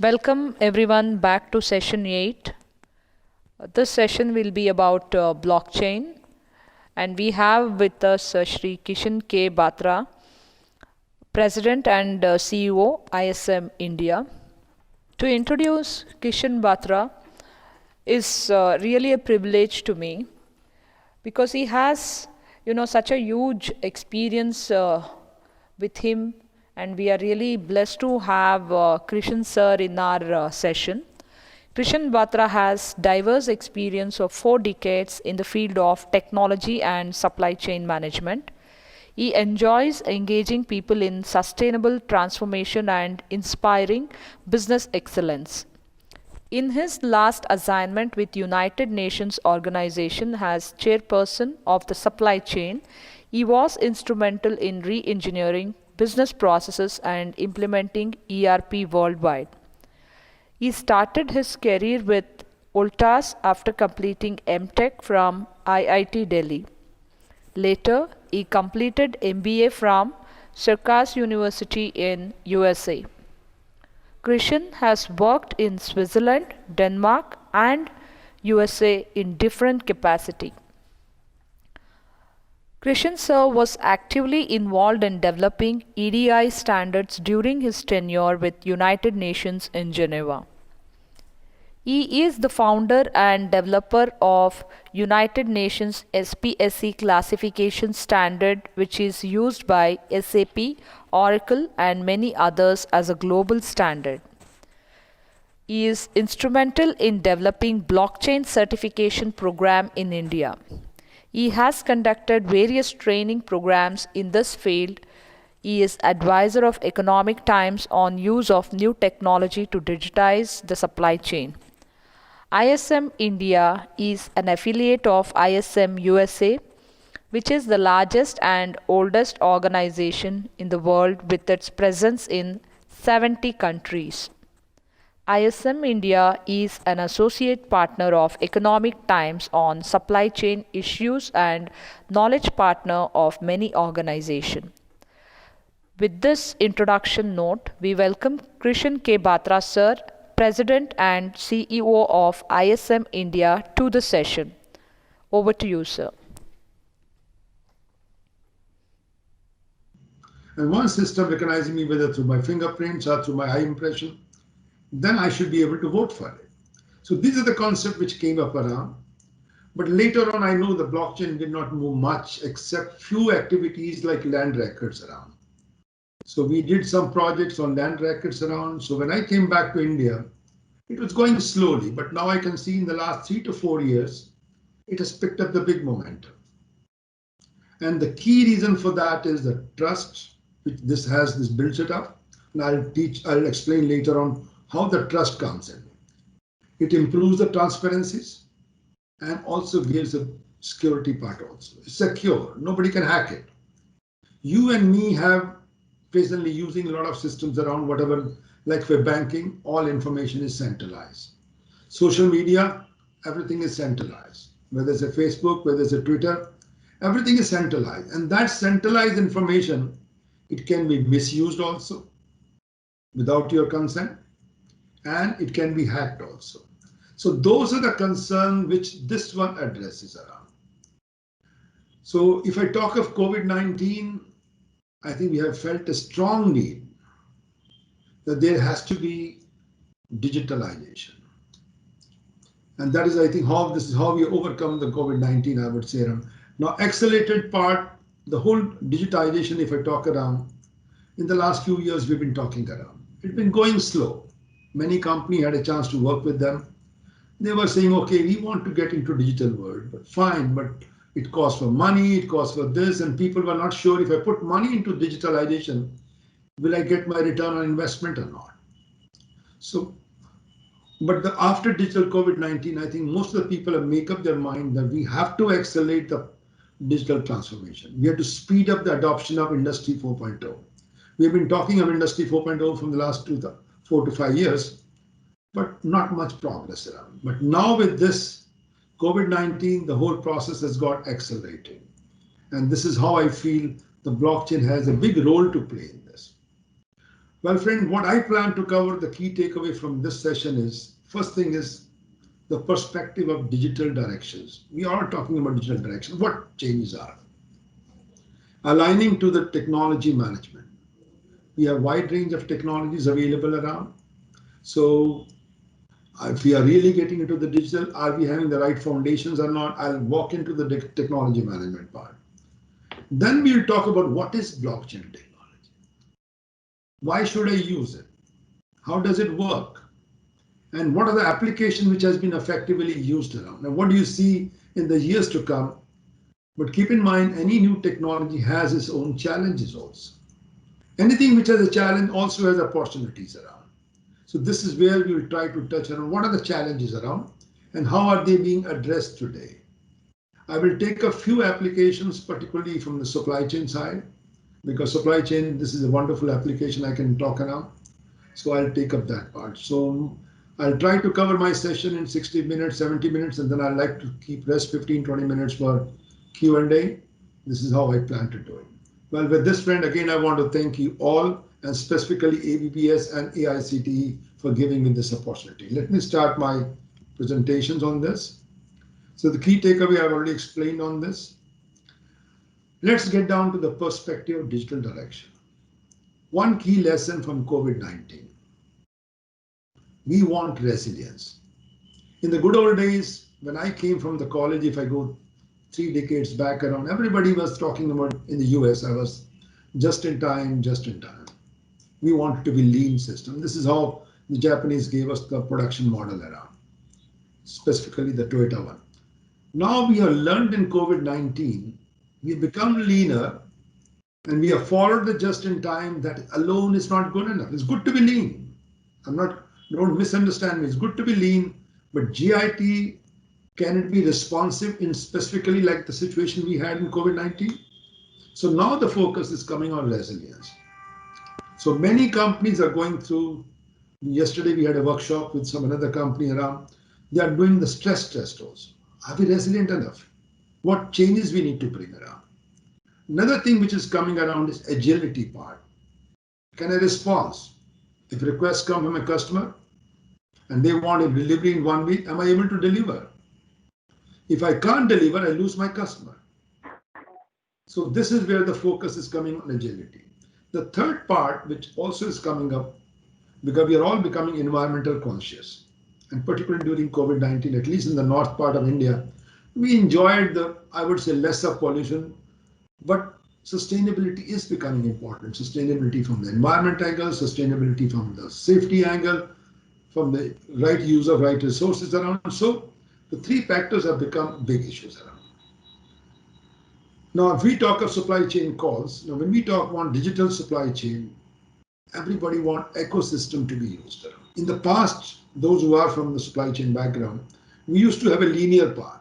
Welcome everyone back to session 8. This session will be about blockchain, and we have with us Shri Kishan K. Batra, President and CEO ISM India. To introduce Kishan Batra is really a privilege to me because he has such a huge experience with him, and we are really blessed to have Krishan sir in our session. Krishan Batra has diverse experience of 4 decades in the field of technology and supply chain management. He enjoys engaging people in sustainable transformation and inspiring business excellence. In his last assignment with United Nations Organization as chairperson of the supply chain, he was instrumental in re-engineering business processes and implementing ERP worldwide. He started his career with Voltas after completing MTech from IIT Delhi. Later, he completed MBA from Syracuse University in USA. Krishan has worked in Switzerland, Denmark, and USA in different capacity. Krishan sir was actively involved in developing EDI standards during his tenure with United Nations in Geneva. He is the founder and developer of United Nations SPSE classification standard, which is used by SAP, Oracle, and many others as a global standard. He is instrumental in developing blockchain certification program in India. He has conducted various training programs in this field. He is advisor of Economic Times on use of new technology to digitize the supply chain. ISM India is an affiliate of ISM USA, which is the largest and oldest organization in the world with its presence in 70 countries. ISM India is an associate partner of Economic Times on supply chain issues and knowledge partner of many organizations. With this introduction note, we welcome Krishan K. Batra sir, President and CEO of ISM India, to the session. Over to you, sir. And one system recognizing me whether through my fingerprints or through my eye impression, then I should be able to vote for it. So these are the concepts which came up around. But later on, I know the blockchain did not move much except few activities like land records around. So we did some projects on land records around. So when I came back to India, it was going slowly, but now I can see in the last 3 to 4 years, it has picked up the big momentum. And the key reason for that is the trust which this builds it up. And I'll explain later on how the trust comes in. It improves the transparencies and also gives a security part also. It's secure, nobody can hack it. You and me have presently using a lot of systems around whatever, like for banking, all information is centralized. Social media, everything is centralized. Whether it's a Facebook, whether it's a Twitter, everything is centralized. And that centralized information, it can be misused also without your consent, and it can be hacked also. So those are the concerns which this one addresses around. So if I talk of COVID-19, I think we have felt a strong need that there has to be digitalization. And that is, I think, this is how we overcome the COVID-19, I would say. Now, accelerated part, the whole digitization, if I talk around, in the last few years, we've been talking around. It's been going slow. Many companies had a chance to work with them. They were saying, okay, we want to get into digital world, but fine, but it costs for money, it costs for this, and people were not sure if I put money into digitalization, will I get my return on investment or not? So, but after digital COVID-19, I think most of the people have made up their mind that we have to accelerate the digital transformation. We have to speed up the adoption of Industry 4.0. We've been talking of Industry 4.0 from the last 4 to 5 years, but not much progress around. But now with this COVID-19, the whole process has got accelerated. And this is how I feel the blockchain has a big role to play in this. Well, friend, what I plan to cover, the key takeaway from this session is, first thing is the perspective of digital directions. We are talking about digital direction. What changes are? Aligning to the technology management. We have a wide range of technologies available around. So if we are really getting into the digital, are we having the right foundations or not? I'll walk into the technology management part. Then we'll talk about what is blockchain technology. Why should I use it? How does it work? And what are the applications which has been effectively used around? Now, what do you see in the years to come? But keep in mind, any new technology has its own challenges also. Anything which has a challenge also has opportunities around. So this is where we will try to touch on what are the challenges around and how are they being addressed today. I will take a few applications, particularly from the supply chain side, because supply chain, this is a wonderful application I can talk around. So I'll take up that part. So I'll try to cover my session in 60 minutes, 70 minutes, and then I'd like to keep rest 15, 20 minutes for Q&A. This is how I plan to do it. Well, with this, friend, again, I want to thank you all, and specifically ABPS and AICTE for giving me this opportunity. Let me start my presentations on this. So the key takeaway I've already explained on this. Let's get down to the perspective of digital direction. One key lesson from COVID-19. We want resilience. In the good old days, when I came from the college, if I go 3 decades back around, everybody was talking about, in the US, I was just in time, just in time. We wanted to be lean system. This is how the Japanese gave us the production model around, specifically the Toyota one. Now we have learned in COVID-19, we've become leaner and we have followed the just in time. That alone is not good enough. It's good to be lean. Don't misunderstand me. It's good to be lean, but GIT, can it be responsive in specifically like the situation we had in COVID-19? So now the focus is coming on resilience. So many companies are going through, yesterday we had a workshop with another company around, they are doing the stress test also. Are we resilient enough? What changes we need to bring around? Another thing which is coming around is agility part. Can I respond? If requests come from a customer and they want a delivery in 1 week, am I able to deliver? If I can't deliver, I lose my customer. So this is where the focus is coming on agility. The third part, which also is coming up, because we are all becoming environmental conscious, and particularly during COVID-19, at least in the north part of India, we enjoyed the, I would say, lesser pollution, but sustainability is becoming important. Sustainability from the environment angle, sustainability from the safety angle, from the right use of right resources around. So the 3 factors have become big issues around. Now, if we talk of supply chain calls, when we talk about digital supply chain, everybody wants ecosystem to be used around. In the past, those who are from the supply chain background, we used to have a linear path.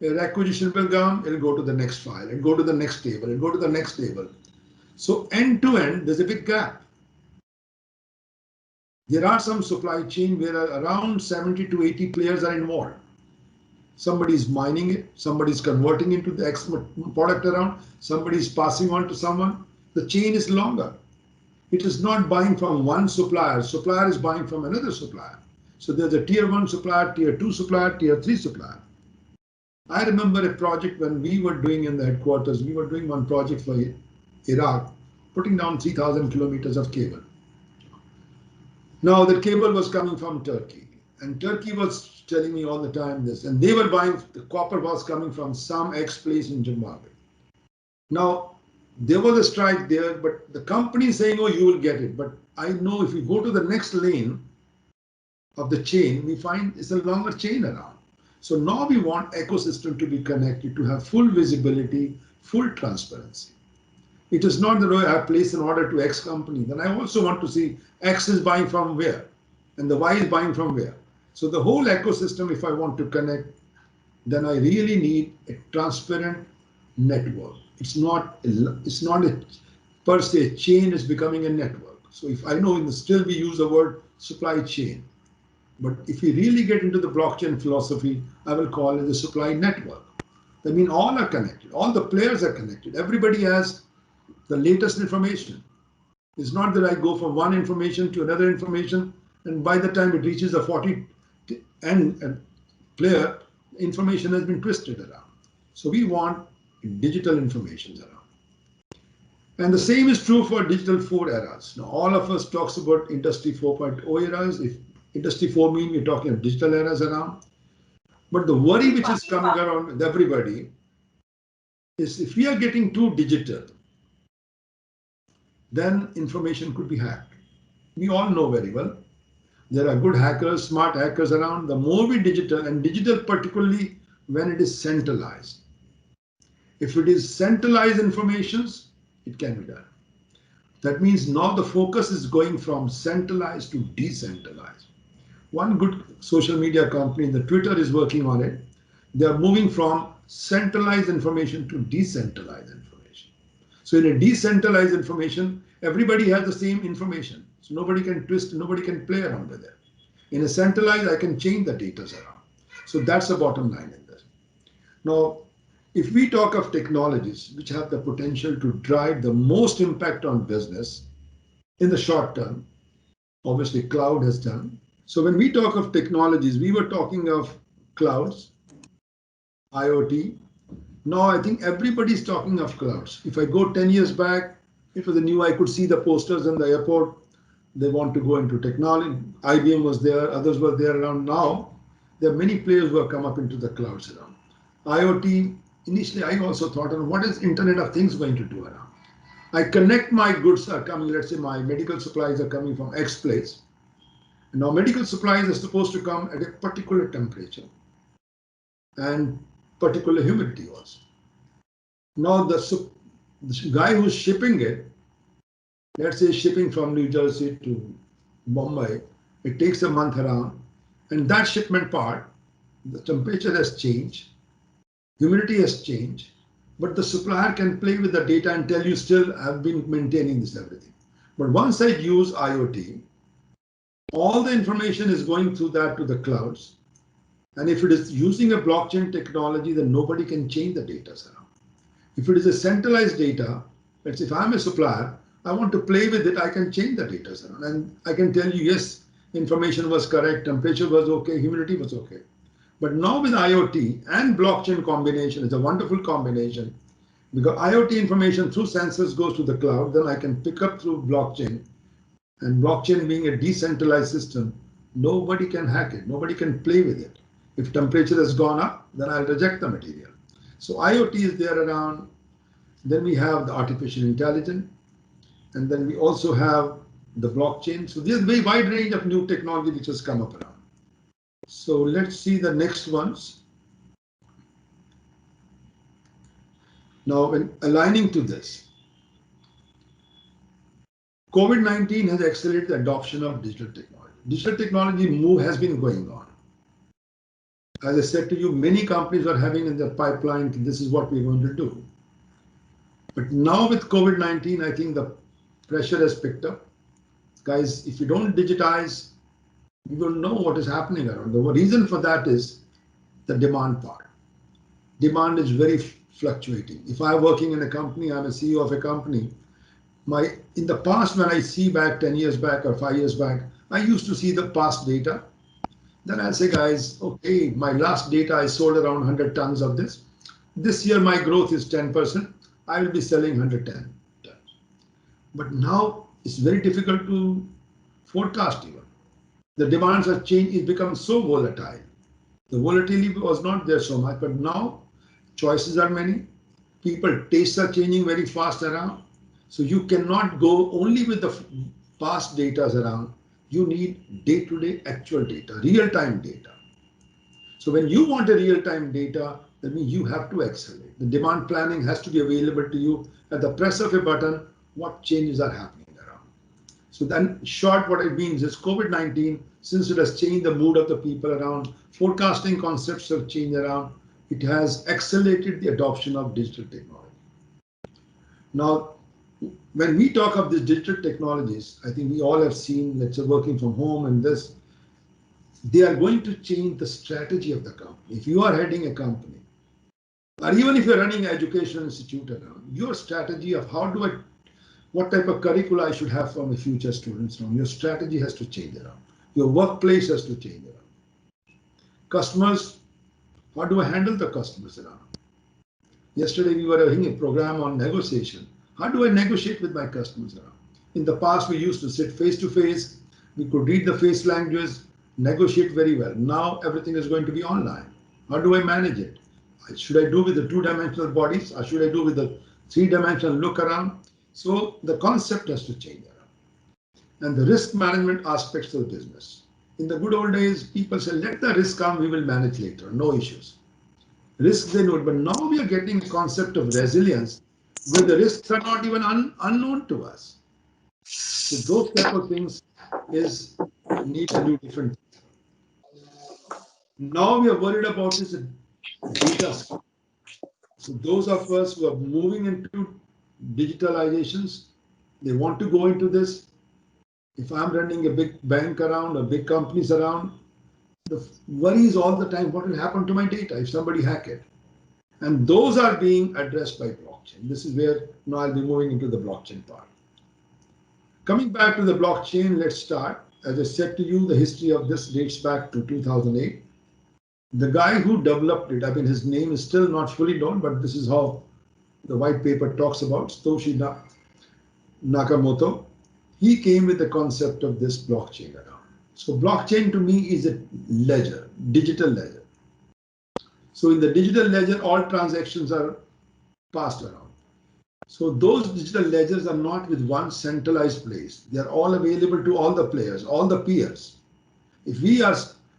An acquisition will come, it'll go to the next file, it'll go to the next table, it'll go to the next table. So end to end, there's a big gap. There are some supply chain where around 70 to 80 players are involved. Somebody is mining it, somebody is converting into the product around, somebody is passing on to someone. The chain is longer. It is not buying from one supplier. Supplier is buying from another supplier. So there's a tier 1 supplier, tier 2 supplier, tier 3 supplier. I remember a project when we were doing in the headquarters, we were doing one project for Iraq, putting down 3,000 kilometers of cable. Now the cable was coming from Turkey, and Turkey was telling me all the time this, and they were buying, the copper was coming from some X place in Zimbabwe. Now, there was a strike there, but the company is saying, oh, you will get it. But I know if we go to the next lane of the chain, we find it's a longer chain around. So now we want ecosystem to be connected, to have full visibility, full transparency. It is not that I have placed an order to X company. Then I also want to see X is buying from where and the Y is buying from where. So the whole ecosystem, if I want to connect, then I really need a transparent network. It's not a per se chain, is becoming a network. So if I know, still we use the word supply chain. But if we really get into the blockchain philosophy, I will call it a supply network. That means all are connected, all the players are connected. Everybody has the latest information. It's not that I go from one information to another information, and by the time it reaches the 40 and player, information has been twisted around. So we want digital information around. And the same is true for digital 4 eras. Now, all of us talks about Industry 4.0 eras. If Industry 4 means we're talking of digital eras around. But the worry which is coming around with everybody is if we are getting too digital, then information could be hacked. We all know very well. There are good hackers, smart hackers around. The more we digital, and digital particularly when it is centralized. If it is centralized informations, it can be done. That means now the focus is going from centralized to decentralized. One good social media company, the Twitter, is working on it. They are moving from centralized information to decentralized information. So in a decentralized information, everybody has the same information. So nobody can twist, nobody can play around with it. In a centralized, I can change the data around. So that's the bottom line in this. Now, if we talk of technologies which have the potential to drive the most impact on business in the short term, obviously cloud has done. So when we talk of technologies, we were talking of clouds, IoT. Now I think everybody's talking of clouds. If I go 10 years back, it was new. I could see the posters in the airport. They want to go into technology. IBM was there, others were there around. Now there are many players who have come up into the clouds around. IoT, initially I also thought, what is Internet of Things going to do around? I connect my goods are coming, let's say my medical supplies are coming from X place. Now medical supplies are supposed to come at a particular temperature and particular humidity also. Now the guy who's shipping it, let's say shipping from New Jersey to Bombay, it takes a month around, and that shipment part, the temperature has changed, humidity has changed, but the supplier can play with the data and tell you still I've been maintaining this everything. But once I use IoT, all the information is going through that to the clouds. And if it is using a blockchain technology, then nobody can change the data around. If it is a centralized data, let's say if I'm a supplier, I want to play with it, I can change the data around. And I can tell you, yes, information was correct, temperature was okay, humidity was okay. But now with IoT and blockchain combination, it's a wonderful combination, because IoT information through sensors goes to the cloud, then I can pick up through blockchain. And blockchain being a decentralized system, nobody can hack it, nobody can play with it. If temperature has gone up, then I'll reject the material. So IoT is there around. Then we have the artificial intelligence, and then we also have the blockchain. So there's a very wide range of new technology which has come up around. So let's see the next ones. Now, when aligning to this, COVID-19 has accelerated the adoption of digital technology. Digital technology move has been going on. As I said to you, many companies are having in their pipeline, this is what we're going to do. But now with COVID-19, I think the pressure has picked up. Guys, if you don't digitize, you will know what is happening around. The reason for that is the demand part. Demand is very fluctuating. If I'm working in a company, I'm a CEO of a company, in the past, when I see back 10 years back or 5 years back, I used to see the past data. Then I'll say, guys, okay, my last data, I sold around 100 tons of this. This year, my growth is 10%. I will be selling 110 tons. But now it's very difficult to forecast even. The demands have changed. It becomes so volatile. The volatility was not there so much, but now choices are many. People tastes are changing very fast around. So you cannot go only with the past data around. You need day-to-day actual data, real-time data. So when you want a real-time data, that means you have to accelerate. The demand planning has to be available to you at the press of a button, what changes are happening around. So then short, what it means is COVID-19, since it has changed the mood of the people around, forecasting concepts have changed around, it has accelerated the adoption of digital technology. Now, when we talk of these digital technologies, I think we all have seen, let's say, working from home and this, they are going to change the strategy of the company. If you are heading a company, or even if you're running an educational institute around, your strategy of how do I what type of curricula I should have for my future students around. Your strategy has to change around. Your workplace has to change around. Customers, how do I handle the customers around? Yesterday we were having a program on negotiation. How do I negotiate with my customers around? In the past we used to sit face to face. We could read the face languages, negotiate very well. Now everything is going to be online. How do I manage it? Should I do with the two-dimensional bodies or should I do with the three-dimensional look around? So the concept has to change around. And the risk management aspects of the business. In the good old days, people say, let the risk come, we will manage later, no issues. Risks they know, but now we are getting a concept of resilience where the risks are not even unknown to us. So those type of things is need to do different. Now we are worried about is data. So those of us who are moving into digitalizations, they want to go into this. If I'm running a big bank around or big companies around, the worry is all the time, what will happen to my data if somebody hack it? And those are being addressed by blockchain. This is where now I'll be moving into the blockchain part. Coming back to the blockchain, let's start. As I said to you, the history of this dates back to 2008. The guy who developed it, I mean, his name is still not fully known, but this is how the white paper talks about Satoshi Nakamoto. He came with the concept of this blockchain around. So blockchain to me is a ledger, digital ledger. So in the digital ledger, all transactions are passed around. So those digital ledgers are not with one centralized place. They are all available to all the players, all the peers. If we are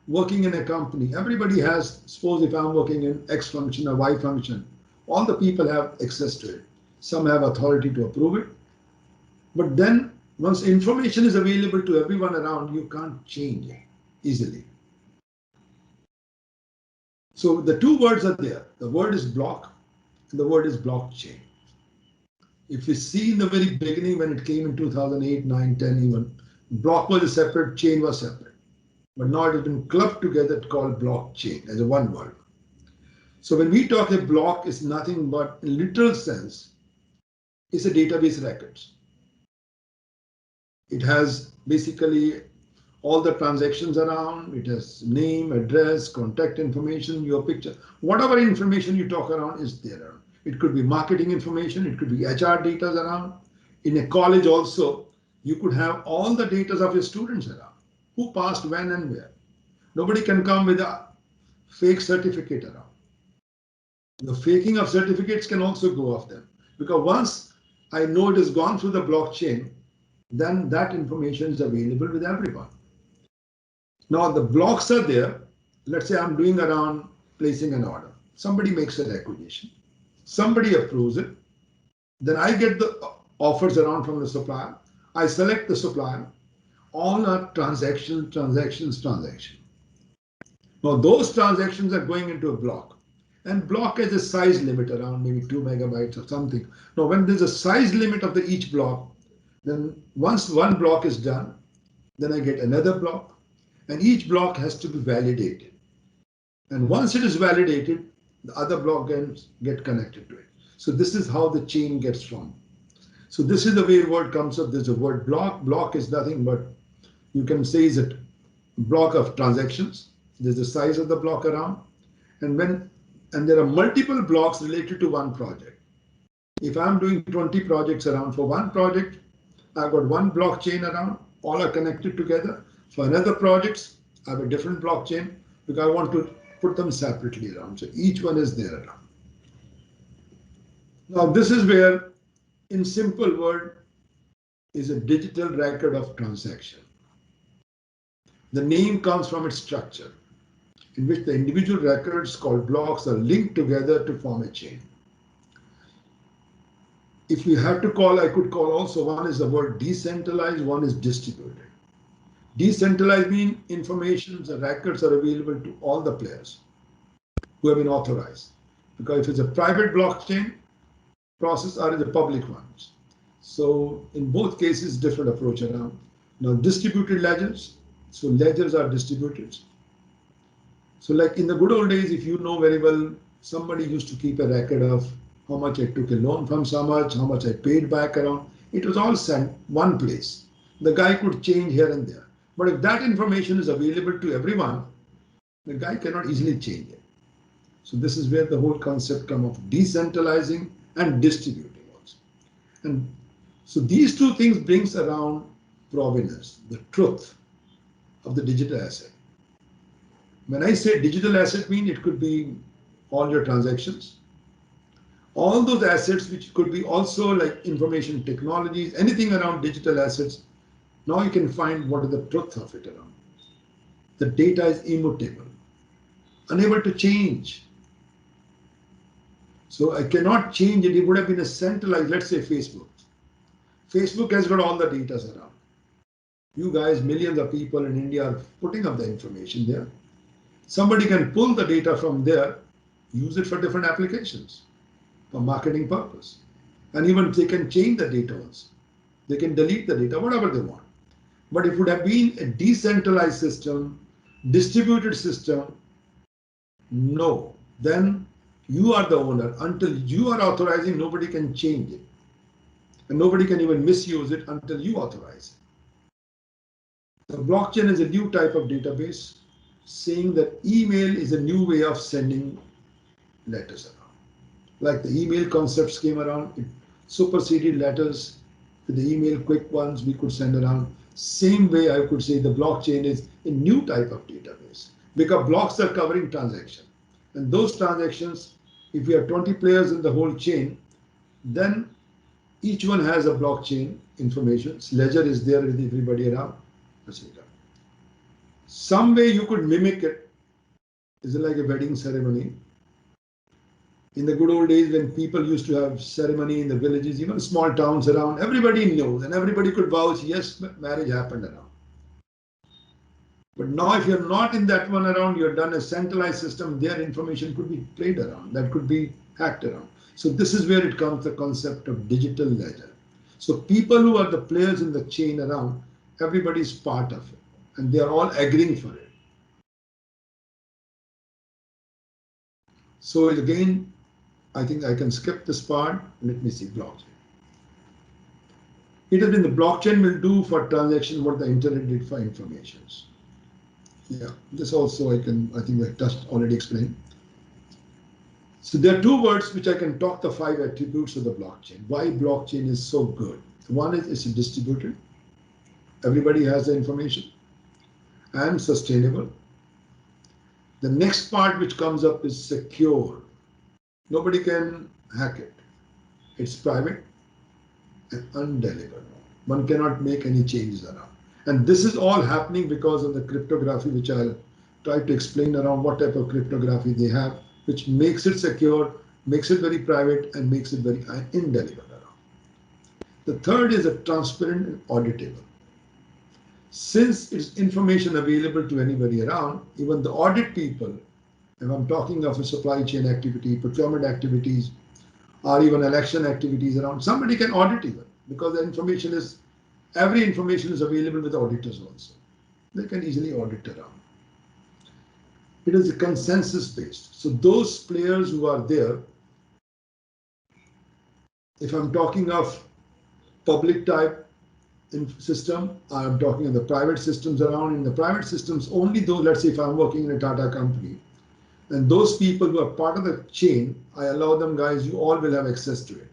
working in a company, everybody has, suppose if I'm working in X function or Y function, all the people have access to it. Some have authority to approve it. But then once information is available to everyone around, you can't change it easily. So the two words are there. The word is block and the word is blockchain. If you see in the very beginning when it came in 2008, 9, 10 even, block was a separate, chain was separate. But now it has been clubbed together called blockchain as a one word. So when we talk a block, it's nothing but in literal sense, it's a database records. It has basically all the transactions around, it has name, address, contact information, your picture, whatever information you talk around is there. It could be marketing information, it could be HR data around. In a college also, you could have all the data of your students around, who passed when and where. Nobody can come with a fake certificate around. The faking of certificates can also go off them, because once I know it has gone through the blockchain, then that information is available with everyone. Now the blocks are there. Let's say I'm doing around placing an order. Somebody makes an acquisition. Somebody approves it. Then I get the offers around from the supplier. I select the supplier. All are transactions. Now those transactions are going into a block. And block has a size limit around maybe 2 megabytes or something. Now when there's a size limit of each block, then once one block is done, then I get another block. And each block has to be validated. And once it is validated, the other block can get connected to it. So this is how the chain gets formed. So this is the way the word comes up. There's a word block. Block is nothing but, you can say, is a block of transactions. There's the size of the block around. And there are multiple blocks related to one project. If I'm doing 20 projects around for one project, I've got one blockchain around, all are connected together. For another projects, I have a different blockchain because I want to put them separately around. So each one is there around. Now this is where, in simple word, is a digital record of transaction. The name comes from its structure, in which the individual records called blocks are linked together to form a chain. If you have to call, I could call also, one is the word decentralized, one is distributed. Decentralized means information, the records are available to all the players who have been authorized. Because if it's a private blockchain process or the public ones. So in both cases, different approach around. Now distributed ledgers, so ledgers are distributed. So like in the good old days, if you know very well, somebody used to keep a record of how much I took a loan from so much, how much I paid back around. It was all sent one place. The guy could change here and there. But if that information is available to everyone, the guy cannot easily change it. So this is where the whole concept comes of decentralizing and distributing also. And so these two things brings around provenance, the truth of the digital asset. When I say digital asset, mean it could be all your transactions, all those assets which could be also like information technologies, anything around digital assets. Now you can find what is the truth of it around. The data is immutable, unable to change. So I cannot change it. It would have been a centralized, let's say Facebook. Facebook has got all the data around. You guys, millions of people in India are putting up the information there. Somebody can pull the data from there, use it for different applications, for marketing purpose. And even they can change the data also. They can delete the data, whatever they want. But if it would have been a decentralized system, distributed system, no, then you are the owner. Until you are authorizing, nobody can change it. And nobody can even misuse it until you authorize it. The blockchain is a new type of database, saying that email is a new way of sending letters around. Like the email concepts came around, it superseded letters. With the email quick ones we could send around. Same way I could say the blockchain is a new type of database, because blocks are covering transaction. And those transactions, if we have 20 players in the whole chain, then each one has a blockchain information. Ledger is there with everybody around. Some way you could mimic it. Is like a wedding ceremony. In the good old days when people used to have ceremony in the villages, even small towns around, everybody knows and everybody could vouch, yes, marriage happened around. But now if you're not in that one around, you're done a centralized system, their information could be played around, that could be hacked around. So this is where it comes the concept of digital ledger. So people who are the players in the chain around, everybody is part of it and they are all agreeing for it. So again, I think I can skip this part. Let me see blockchain. It has been the blockchain will do for transaction what the internet did for informations. Yeah, this also I think I touched already explained. So there are two words which I can talk the 5 attributes of the blockchain. Why blockchain is so good. One is it's distributed. Everybody has the information and sustainable. The next part which comes up is secure. Nobody can hack it. It's private and undeliverable. One cannot make any changes around. And this is all happening because of the cryptography, which I'll try to explain around what type of cryptography they have, which makes it secure, makes it very private, and makes it very indelible around. The third is a transparent and auditable. Since it's information available to anybody around, even the audit people, if I'm talking of a supply chain activity, procurement activities, or even election activities around, somebody can audit even, because the information is, every information is available with auditors also. They can easily audit around. It is a consensus based. So those players who are there, if I'm talking of public type system, I'm talking of the private systems around. In the private systems, only those, let's say if I'm working in a Tata company, and those people who are part of the chain, I allow them, guys, you all will have access to it.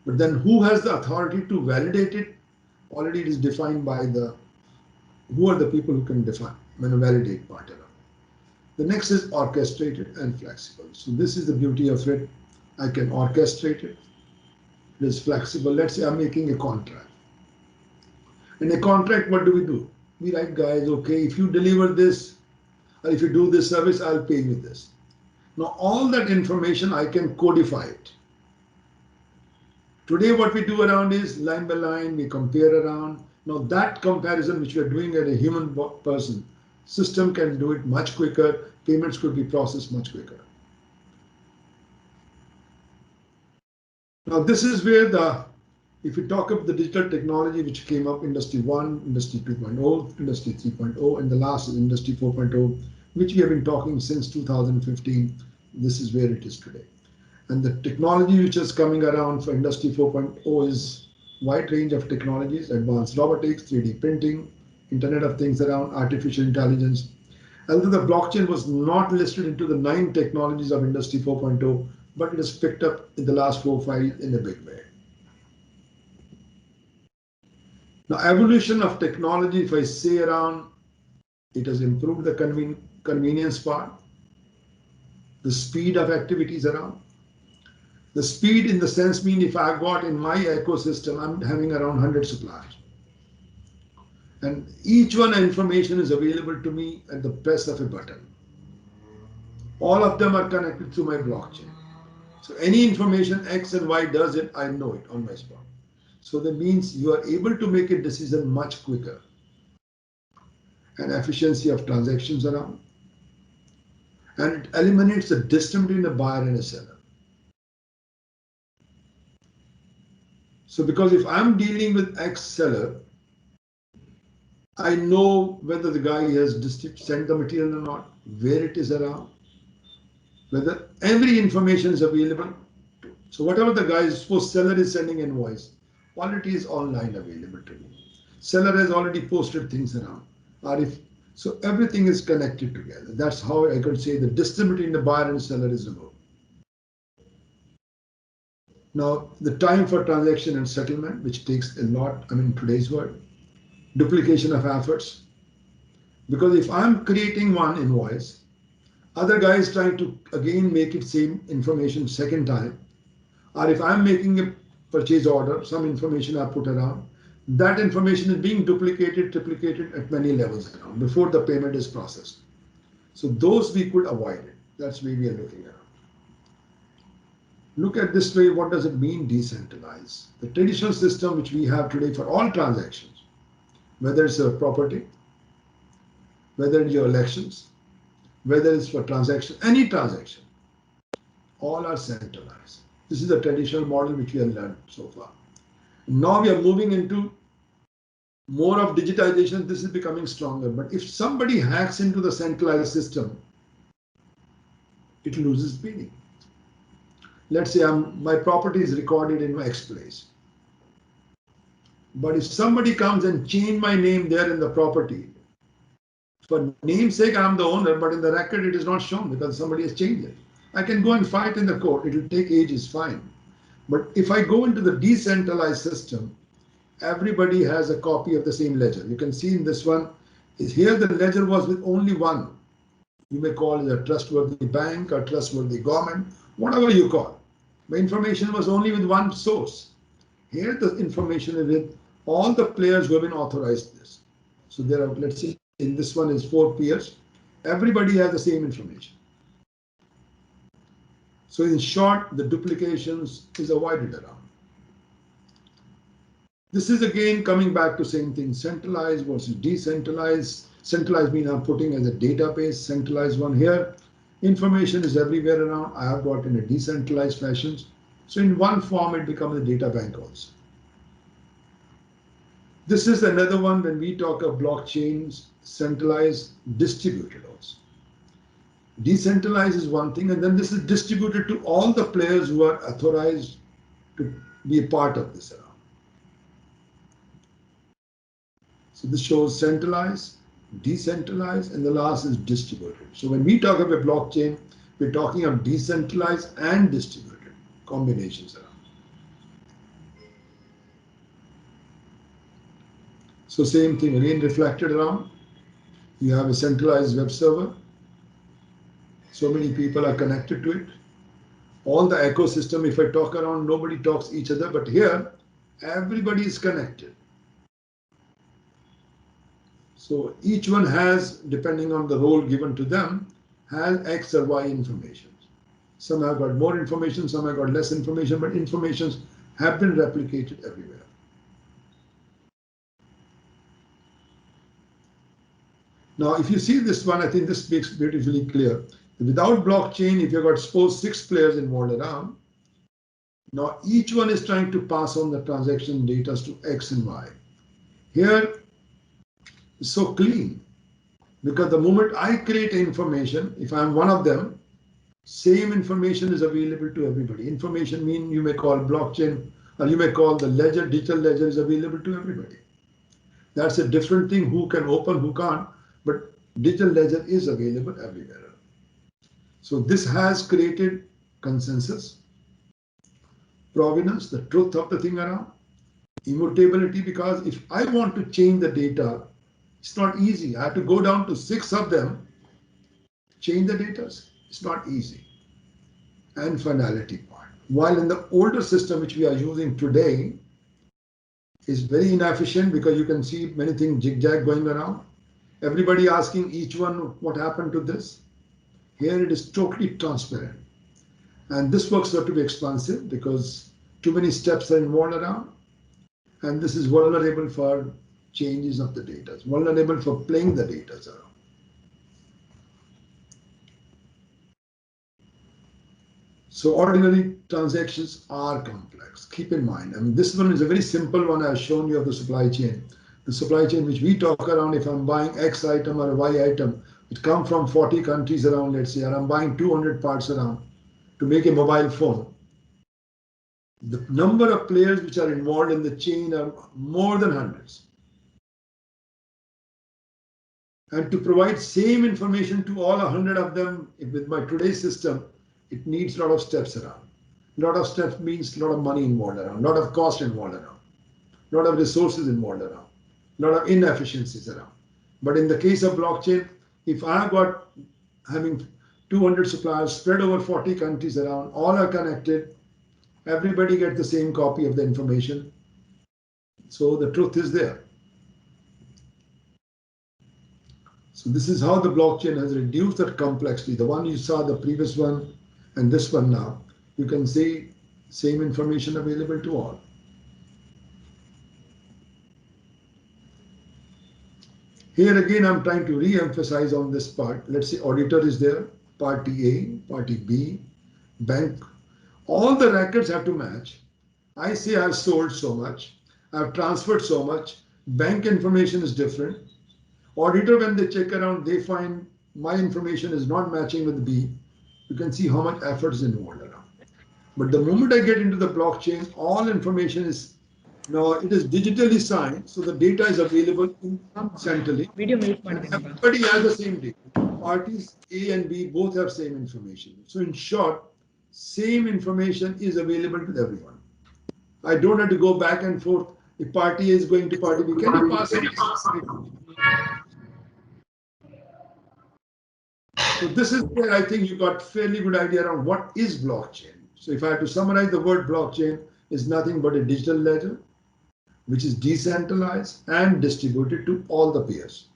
But then who has the authority to validate it? Already it is defined by the, who are the people who can define, validate part around. The next is orchestrated and flexible. So this is the beauty of it. I can orchestrate it. It is flexible. Let's say I'm making a contract. In a contract, what do? We write, guys, okay, if you deliver this, or if you do this service, I'll pay you this. Now, all that information, I can codify it. Today, what we do around is line by line, we compare around. Now, that comparison, which we are doing at a human person, system can do it much quicker. Payments could be processed much quicker. Now, this is where if you talk of the digital technology which came up, Industry 1, Industry 2.0, Industry 3.0, and the last is Industry 4.0, which we have been talking since 2015. This is where it is today. And the technology which is coming around for Industry 4.0 is wide range of technologies, advanced robotics, 3D printing, Internet of Things around, artificial intelligence. Although the blockchain was not listed into the 9 technologies of Industry 4.0, but it has picked up in the last 4 or 5 in a big way. Now, evolution of technology, if I say around, it has improved the convenience part, the speed of activities around. The speed in the sense mean if I've got in my ecosystem, I'm having around 100 suppliers. And each one information is available to me at the press of a button. All of them are connected to my blockchain. So any information X and Y does it, I know it on my spot. So that means you are able to make a decision much quicker. And efficiency of transactions around. And it eliminates the distance between a buyer and a seller. So because if I'm dealing with X seller, I know whether the guy has sent the material or not, where it is around, whether every information is available. So whatever the guy is, suppose seller is sending invoice, quality is online available to me. Seller has already posted things around. Or if so, everything is connected together. That's how I could say the distance between the buyer and seller is removed. Now, the time for transaction and settlement, which takes a lot, in today's world, duplication of efforts. Because if I'm creating one invoice, other guy is trying to again make it same information second time, or if I'm making a purchase order, some information I put around, that information is being triplicated at many levels around before the payment is processed. So those we could avoid it. That's why we are looking at. Look at this way, what does it mean decentralized? The traditional system which we have today for all transactions, whether it's a property, whether it's your elections, whether it's for transaction, any transaction, all are centralized. This is the traditional model which we have learned so far. Now we are moving into more of digitization. This is becoming stronger. But if somebody hacks into the centralized system, it loses meaning. Let's say my property is recorded in X place. But if somebody comes and change my name there in the property, for namesake I'm the owner, but in the record it is not shown because somebody has changed it. I can go and fight in the court. It will take ages, fine. But if I go into the decentralized system, everybody has a copy of the same ledger. You can see in this one, is here the ledger was with only one. You may call it a trustworthy bank or trustworthy government, whatever you call. The information was only with one source. Here the information is with all the players who have been authorized this. So there are, let's say in this one is 4 peers. Everybody has the same information. So in short, the duplications is avoided around. This is again coming back to same thing, centralized versus decentralized. Centralized means I'm putting as a database, centralized one here. Information is everywhere around. I have got in a decentralized fashion. So in one form, it becomes a data bank also. This is another one when we talk of blockchains, centralized, distributed also. Decentralized is one thing, and then this is distributed to all the players who are authorized to be a part of this around. So this shows centralized, decentralized, and the last is distributed. So when we talk about blockchain, we're talking of decentralized and distributed combinations around. So same thing again reflected around. You have a centralized web server. So many people are connected to it. All the ecosystem, if I talk around, nobody talks each other, but here everybody is connected. So each one has, depending on the role given to them, has X or Y information. Some have got more information, some have got less information, but informations have been replicated everywhere. Now, if you see this one, I think this makes beautifully clear. Without blockchain, if you've got suppose 6 players involved around, now each one is trying to pass on the transaction data to X and Y. Here, it's so clean because the moment I create information, if I'm one of them, same information is available to everybody. Information mean you may call blockchain Or you may call the ledger, digital ledger is available to everybody. That's a different thing, who can open, who can't, but digital ledger is available everywhere. So this has created consensus, provenance, the truth of the thing around, immutability, because if I want to change the data, it's not easy. I have to go down to 6 of them, change the data. It's not easy. And finality part. While in the older system which we are using today is very inefficient, because you can see many things zigzag going around. Everybody asking each one what happened to this. Here it is totally transparent. And this works out to be expensive because too many steps are involved around. And this is vulnerable for changes of the data, vulnerable for playing the data around. So ordinary transactions are complex. Keep in mind, I mean, this one is a very simple one I've shown you of the supply chain. The supply chain which we talk around, if I'm buying X item or Y item, it comes from 40 countries around, let's say, and I'm buying 200 parts around to make a mobile phone. The number of players which are involved in the chain are more than hundreds. And to provide same information to all 100 of them with my today's system, it needs a lot of steps around. A lot of steps means a lot of money involved around, a lot of cost involved around, a lot of resources involved around, a lot of inefficiencies around. But in the case of blockchain, if I've got having 200 suppliers spread over 40 countries around, all are connected, everybody gets the same copy of the information. So the truth is there. So this is how the blockchain has reduced that complexity. The one you saw, the previous one, and this one now, you can see same information available to all. Here again, I'm trying to re-emphasize on this part. Let's say auditor is there, party A, party B, bank. All the records have to match. I say I've sold so much, I've transferred so much, bank information is different. Auditor, when they check around, they find my information is not matching with B. You can see how much effort is involved around. But the moment I get into the blockchain, all information is now it is digitally signed, so the data is available centrally. Everybody has the same data. Parties A and B both have same information. So in short, same information is available to everyone. I don't have to go back and forth. If party A is going to party B, can you pass it? So this is where I think you got fairly good idea around what is blockchain. So if I had to summarize, the word blockchain is nothing but a digital ledger which is decentralized and distributed to all the peers.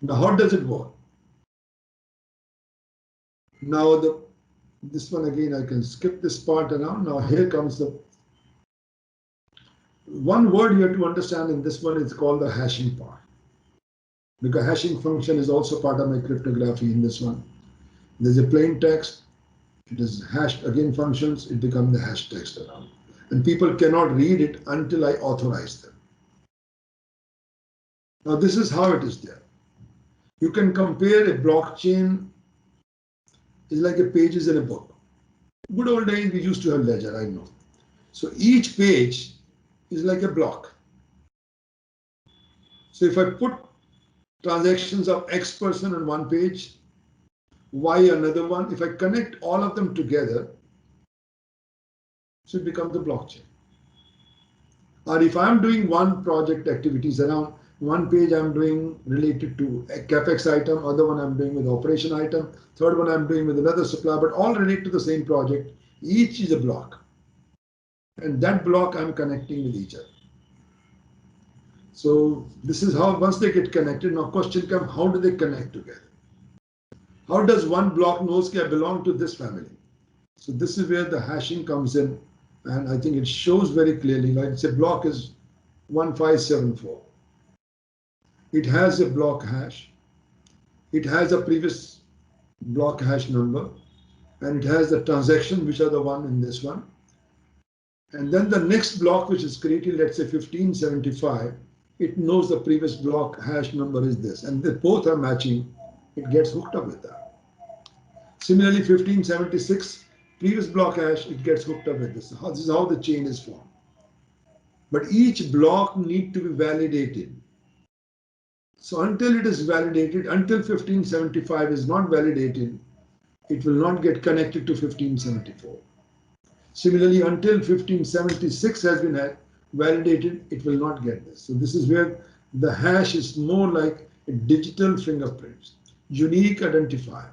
Now, how does it work? Now, this one again, I can skip this part around. Now, here comes the one word you have to understand in this one is called the hashing part. Because hashing function is also part of my cryptography in this one. There's a plain text, it is hashed again functions, it becomes the hash text around. And people cannot read it until I authorize them. Now this is how it is there. You can compare a blockchain is like a pages in a book. Good old days we used to have ledger, I know. So each page is like a block. So if I put transactions of X person on one page, Y another one, if I connect all of them together, so it becomes the blockchain. Or if I'm doing one project activities around one page, I'm doing related to a capex item, other one I'm doing with operation item, third one I'm doing with another supplier, but all relate to the same project. Each is a block. And that block I'm connecting with each other. So this is how once they get connected, now question comes, how do they connect together? How does one block knows that I belong to this family? So this is where the hashing comes in, and I think it shows very clearly, like say block is 1574. It has a block hash, it has a previous block hash number, and it has the transaction which are the one in this one. And then the next block which is created, let's say 1575, it knows the previous block hash number is this, and they both are matching, it gets hooked up with that. Similarly, 1576, previous block hash, it gets hooked up with this. This is how the chain is formed. but each block need to be validated. So until it is validated, until 1575 is not validated, it will not get connected to 1574. Similarly, until 1576 has been validated, it will not get this. So this is where the hash is more like a digital fingerprints, unique identifier.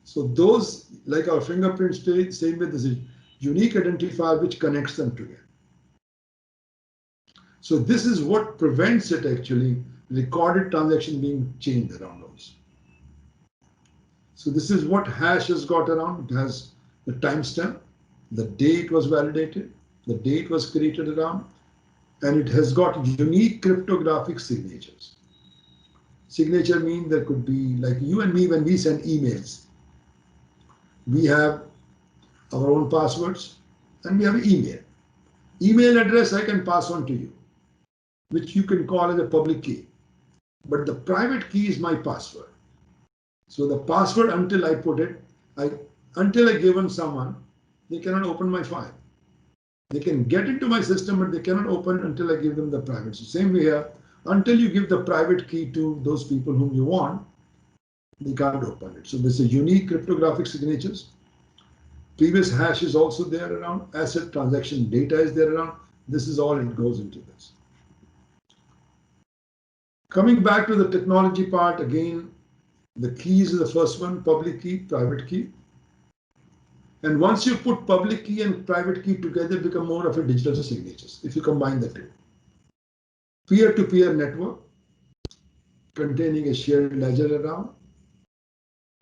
So those, like our fingerprints, same way this is unique identifier which connects them together. So this is what prevents it actually, recorded transaction being changed around those. So this is what hash has got around. It has the timestamp, the date was validated, the date was created around, and it has got unique cryptographic signatures. Signature means there could be like you and me when we send emails. We have our own passwords and we have an email. Email address I can pass on to you, which you can call as a public key. But the private key is my password. So the password, until I put it, until I given someone, they cannot open my file. They can get into my system, but they cannot open until I give them the private. So same way here, until you give the private key to those people whom you want, they can't open it. So this is unique cryptographic signatures. Previous hash is also there around. Asset transaction data is there around. This is all it goes into this. Coming back to the technology part, again, the keys is the first one, public key, private key. And once you put public key and private key together, become more of a digital signatures if you combine the two. Peer-to-peer network containing a shared ledger around.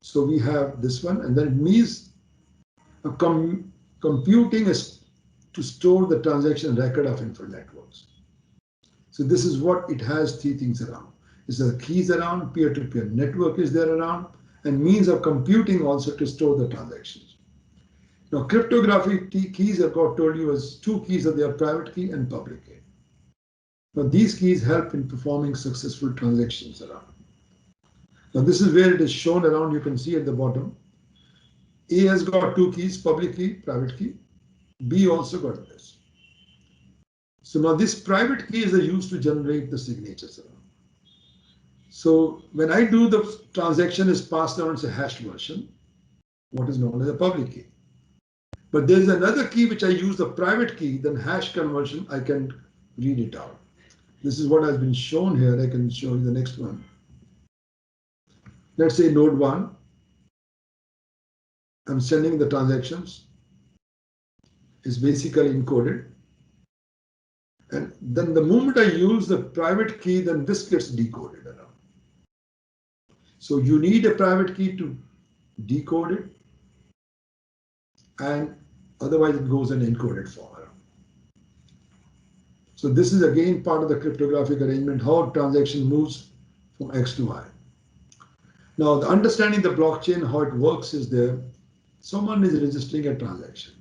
So we have this one, and then it means computing is to store the transaction record of info networks. So this is what it has, three things around. It's the keys around, peer-to-peer network is there around, and means of computing also to store the transactions. Now, cryptographic keys I've got told you as two keys are there, private key and public key. Now, these keys help in performing successful transactions around. Now, this is where it is shown around. You can see at the bottom. A has got two keys, public key, private key. B also got this. So now this private key is used to generate the signatures around. So when I do the transaction is passed on as a hashed version, what is known as a public key. But there's another key which I use, the private key, then hash conversion, I can read it out. This is what has been shown here. I can show you the next one. Let's say node 1. I'm sending the transactions. It's basically encoded. And then the moment I use the private key, then this gets decoded around. So you need a private key to decode it, and otherwise it goes in encoded form around. So this is again part of the cryptographic arrangement, how a transaction moves from X to Y. Now, the understanding the blockchain, how it works is there. Someone is registering a transaction.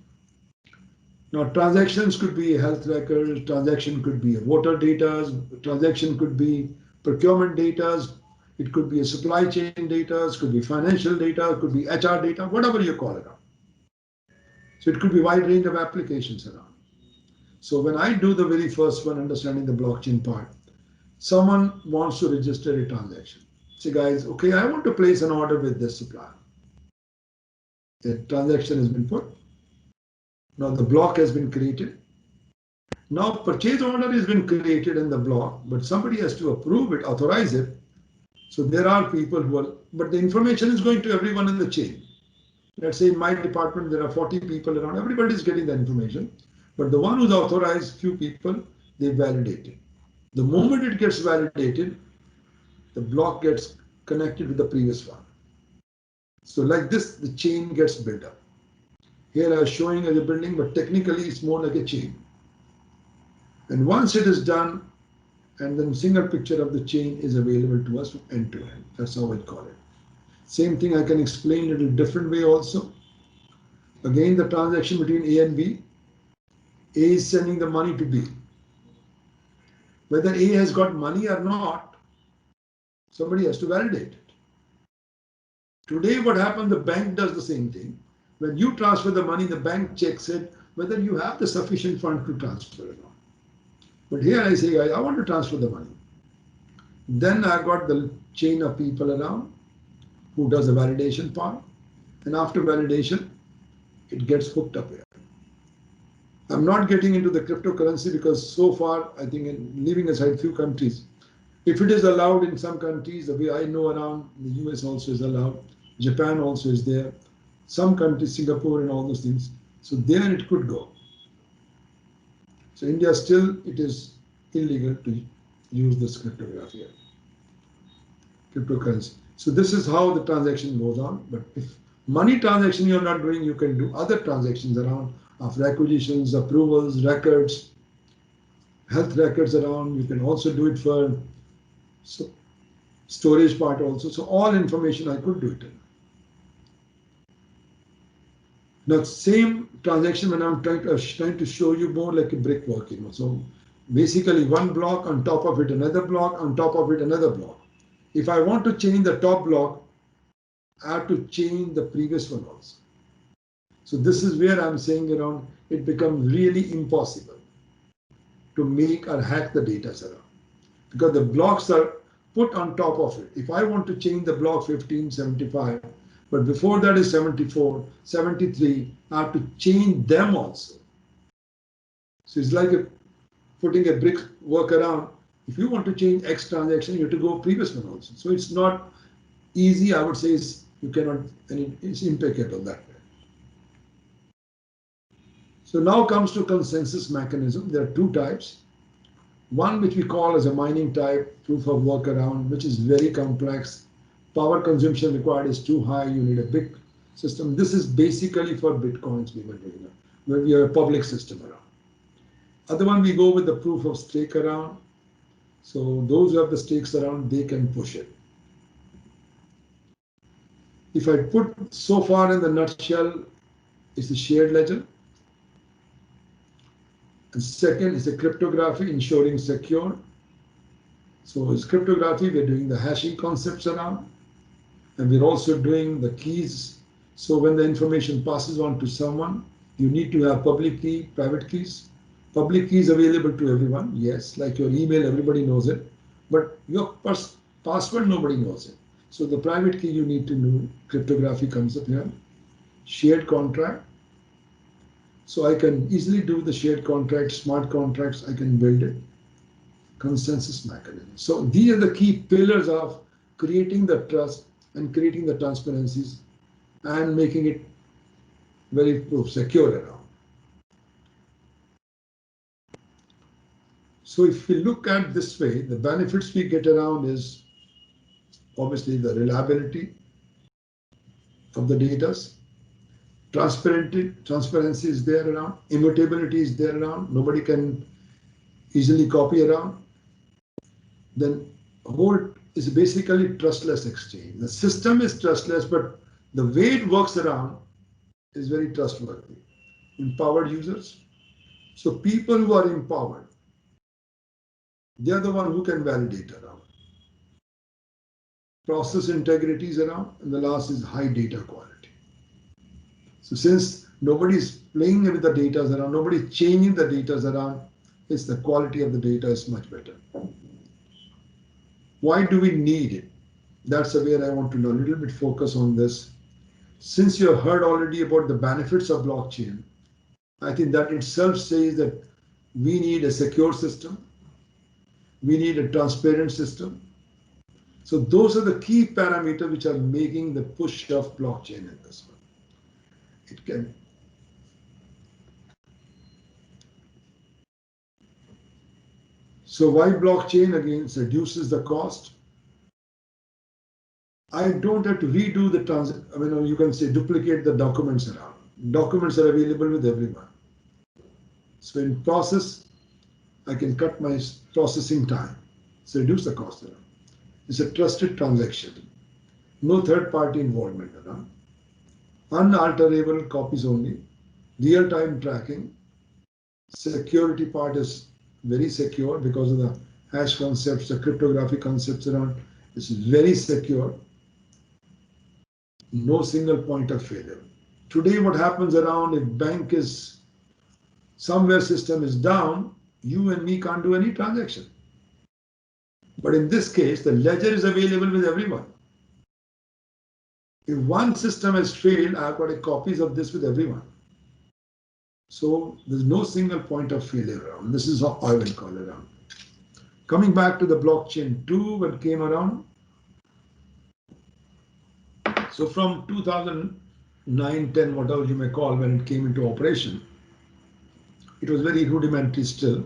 Now, transactions could be a health record, transaction could be a voter data, transaction could be procurement data, it could be a supply chain data, it could be financial data, it could be HR data, whatever you call it. So it could be a wide range of applications around. So when I do the very first one, understanding the blockchain part, someone wants to register a transaction. Say, guys, okay, I want to place an order with this supplier. The transaction has been put. Now the block has been created. Now purchase order has been created in the block, but somebody has to approve it, authorize it. So there are people who are, but the information is going to everyone in the chain. Let's say in my department, there are 40 people around, everybody is getting the information, but the one who's authorized, few people, they validate it. The moment it gets validated, the block gets connected with the previous one. So like this, the chain gets built up. Here I was showing as a building, but technically it's more like a chain. And once it is done, and then single picture of the chain is available to us from end to end. That's how I call it. Same thing I can explain in a different way also. Again, the transaction between A and B. A is sending the money to B. Whether A has got money or not, somebody has to validate it. Today what happens, the bank does the same thing. When you transfer the money, the bank checks it, whether you have the sufficient fund to transfer it on. But here I say, I want to transfer the money. Then I got the chain of people around who does the validation part. And after validation, it gets hooked up here. I'm not getting into the cryptocurrency because so far, I think, leaving aside few countries, if it is allowed in some countries, the way I know around, the US also is allowed, Japan also is there, some countries, Singapore and all those things. So there it could go. So India still, it is illegal to use this cryptography, cryptocurrency. So this is how the transaction goes on. But if money transaction you're not doing, you can do other transactions around after acquisitions, approvals, records, health records around. You can also do it for storage part also. So all information I could do it in. Now same transaction when I'm trying to show you more like a brickwork, So basically one block, on top of it another block, on top of it another block. If I want to change the top block, I have to change the previous one also. So this is where I'm saying around it becomes really impossible to make or hack the data around, because the blocks are put on top of it. If I want to change the block 1575, but before that is 74, 73, I have to change them also. So it's like putting a brick work around. If you want to change X transaction, you have to go previous one also. So it's not easy, I would say. You cannot, and it's impeccable that way. So now comes to consensus mechanism. There are two types. One which we call as a mining type, proof of work around, which is very complex. Power consumption required is too high. You need a big system. This is basically for Bitcoins we were doing, where we have a public system around. Other one, we go with the proof of stake around. So those who have the stakes around, they can push it. If I put so far in the nutshell, it's the shared ledger. And second is the cryptography, ensuring secure. So it's cryptography, we're doing the hashing concepts around, and we're also doing the keys. So when the information passes on to someone, you need to have public key, private keys. Public keys available to everyone, yes, like your email, everybody knows it, but your password, nobody knows it. So the private key you need to know, cryptography comes up here. Shared contract. So I can easily do the shared contract, smart contracts, I can build it. Consensus mechanism. So these are the key pillars of creating the trust and creating the transparencies and making it very secure around. So if we look at this way, the benefits we get around is obviously the reliability of the data. Transparency is there around, immutability is there around, nobody can easily copy around. Then whole is basically trustless exchange. The system is trustless, but the way it works around is very trustworthy. Empowered users. So people who are empowered, they are the one who can validate around. Process integrity is around, and the last is high data quality. So since nobody is playing with the data around, nobody is changing the data around, it's the quality of the data is much better. Why do we need it? That's where I want to know a little bit focus on this. Since you have heard already about the benefits of blockchain, I think that itself says that we need a secure system. We need a transparent system. So those are the key parameters which are making the push of blockchain in this one. It can. So why blockchain? Again, it reduces the cost. I don't have to redo the transaction. I mean, you can say duplicate the documents around. Documents are available with everyone. So in process, I can cut my processing time. So reduce the cost around. It's a trusted transaction. No third-party involvement around. Unalterable copies only. Real-time tracking. Security part is very secure because of the hash concepts, the cryptography concepts around. It's very secure. No single point of failure. Today, what happens around if bank is somewhere system is down, You and me can't do any transaction. But in this case, the ledger is available with everyone. If one system has failed, I've got copies of this with everyone. So there's no single point of failure around. This is how I will call it around. Coming back to the blockchain 2, when it came around. So from 2009, 10, whatever you may call, when it came into operation, it was very rudimentary still.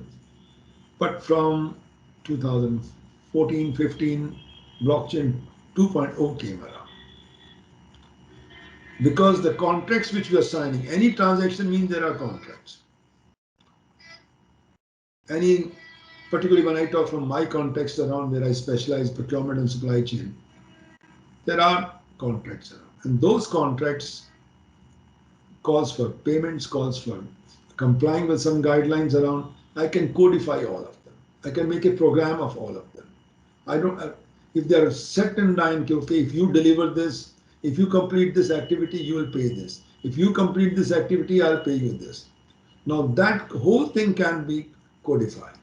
But from 2014, 15, blockchain 2.0 came around. Because the contracts which we are signing, any transaction means there are contracts. Any, particularly when I talk from my context around where I specialize procurement and supply chain, there are contracts around. And those contracts calls for payments, calls for complying with some guidelines around. I can codify all of them. I can make a program of all of them. I don't, if they are set in line, okay, if you deliver this, if you complete this activity, you will pay this. If you complete this activity, I'll pay you this. Now that whole thing can be codified.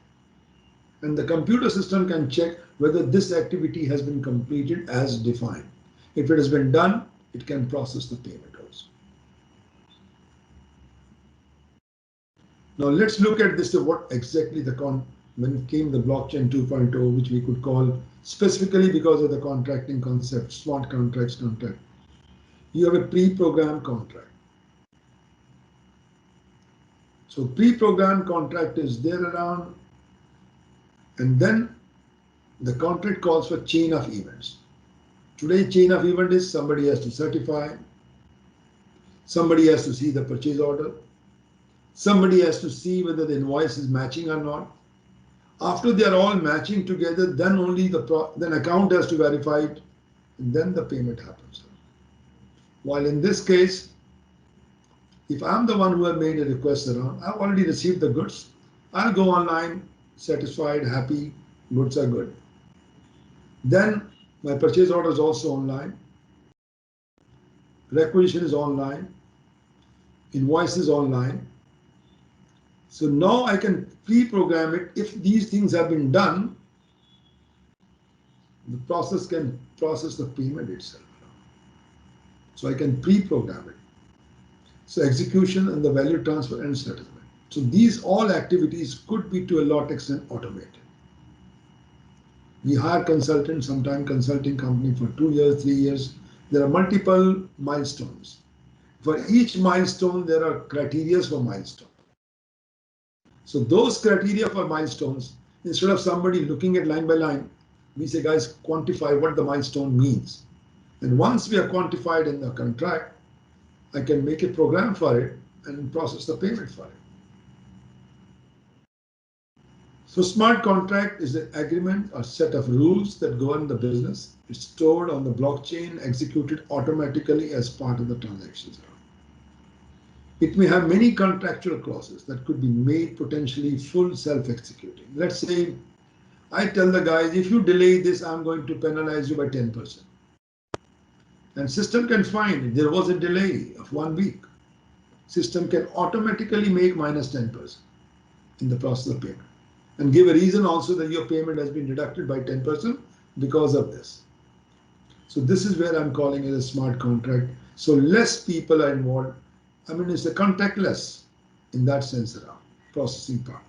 And the computer system can check whether this activity has been completed as defined. If it has been done, it can process the payment also. Now let's look at this, what exactly when it came the blockchain 2.0, which we could call specifically because of the contracting concept, smart contracts contract. You have a pre-programmed contract. So pre-programmed contract is there around, and then the contract calls for chain of events. Today chain of event is somebody has to certify, somebody has to see the purchase order, somebody has to see whether the invoice is matching or not. After they are all matching together, then only then account has to verify it, and then the payment happens. While in this case, if I'm the one who have made a request around, I've already received the goods. I'll go online, satisfied, happy, goods are good. Then my purchase order is also online. Requisition is online. Invoice is online. So now I can pre-program it. If these things have been done, the process can process the payment itself. So I can pre-program it. So execution and the value transfer and settlement. So these all activities could be to a lot extent automated. We hire consultants, sometimes consulting company for 2 years, 3 years. There are multiple milestones. For each milestone, there are criteria for milestone. So those criteria for milestones, instead of somebody looking at line by line, we say, guys, quantify what the milestone means. And once we are quantified in the contract, I can make a program for it and process the payment for it. So smart contract is an agreement or set of rules that govern the business. It's stored on the blockchain, executed automatically as part of the transactions. It may have many contractual clauses that could be made potentially full self-executing. Let's say I tell the guys, if you delay this, I'm going to penalize you by 10%. And system can find there was a delay of 1 week. System can automatically make minus 10% in the process of payment. And give a reason also that your payment has been deducted by 10% because of this. So this is where I'm calling it a smart contract. So less people are involved. I mean, it's a contactless in that sense around processing part.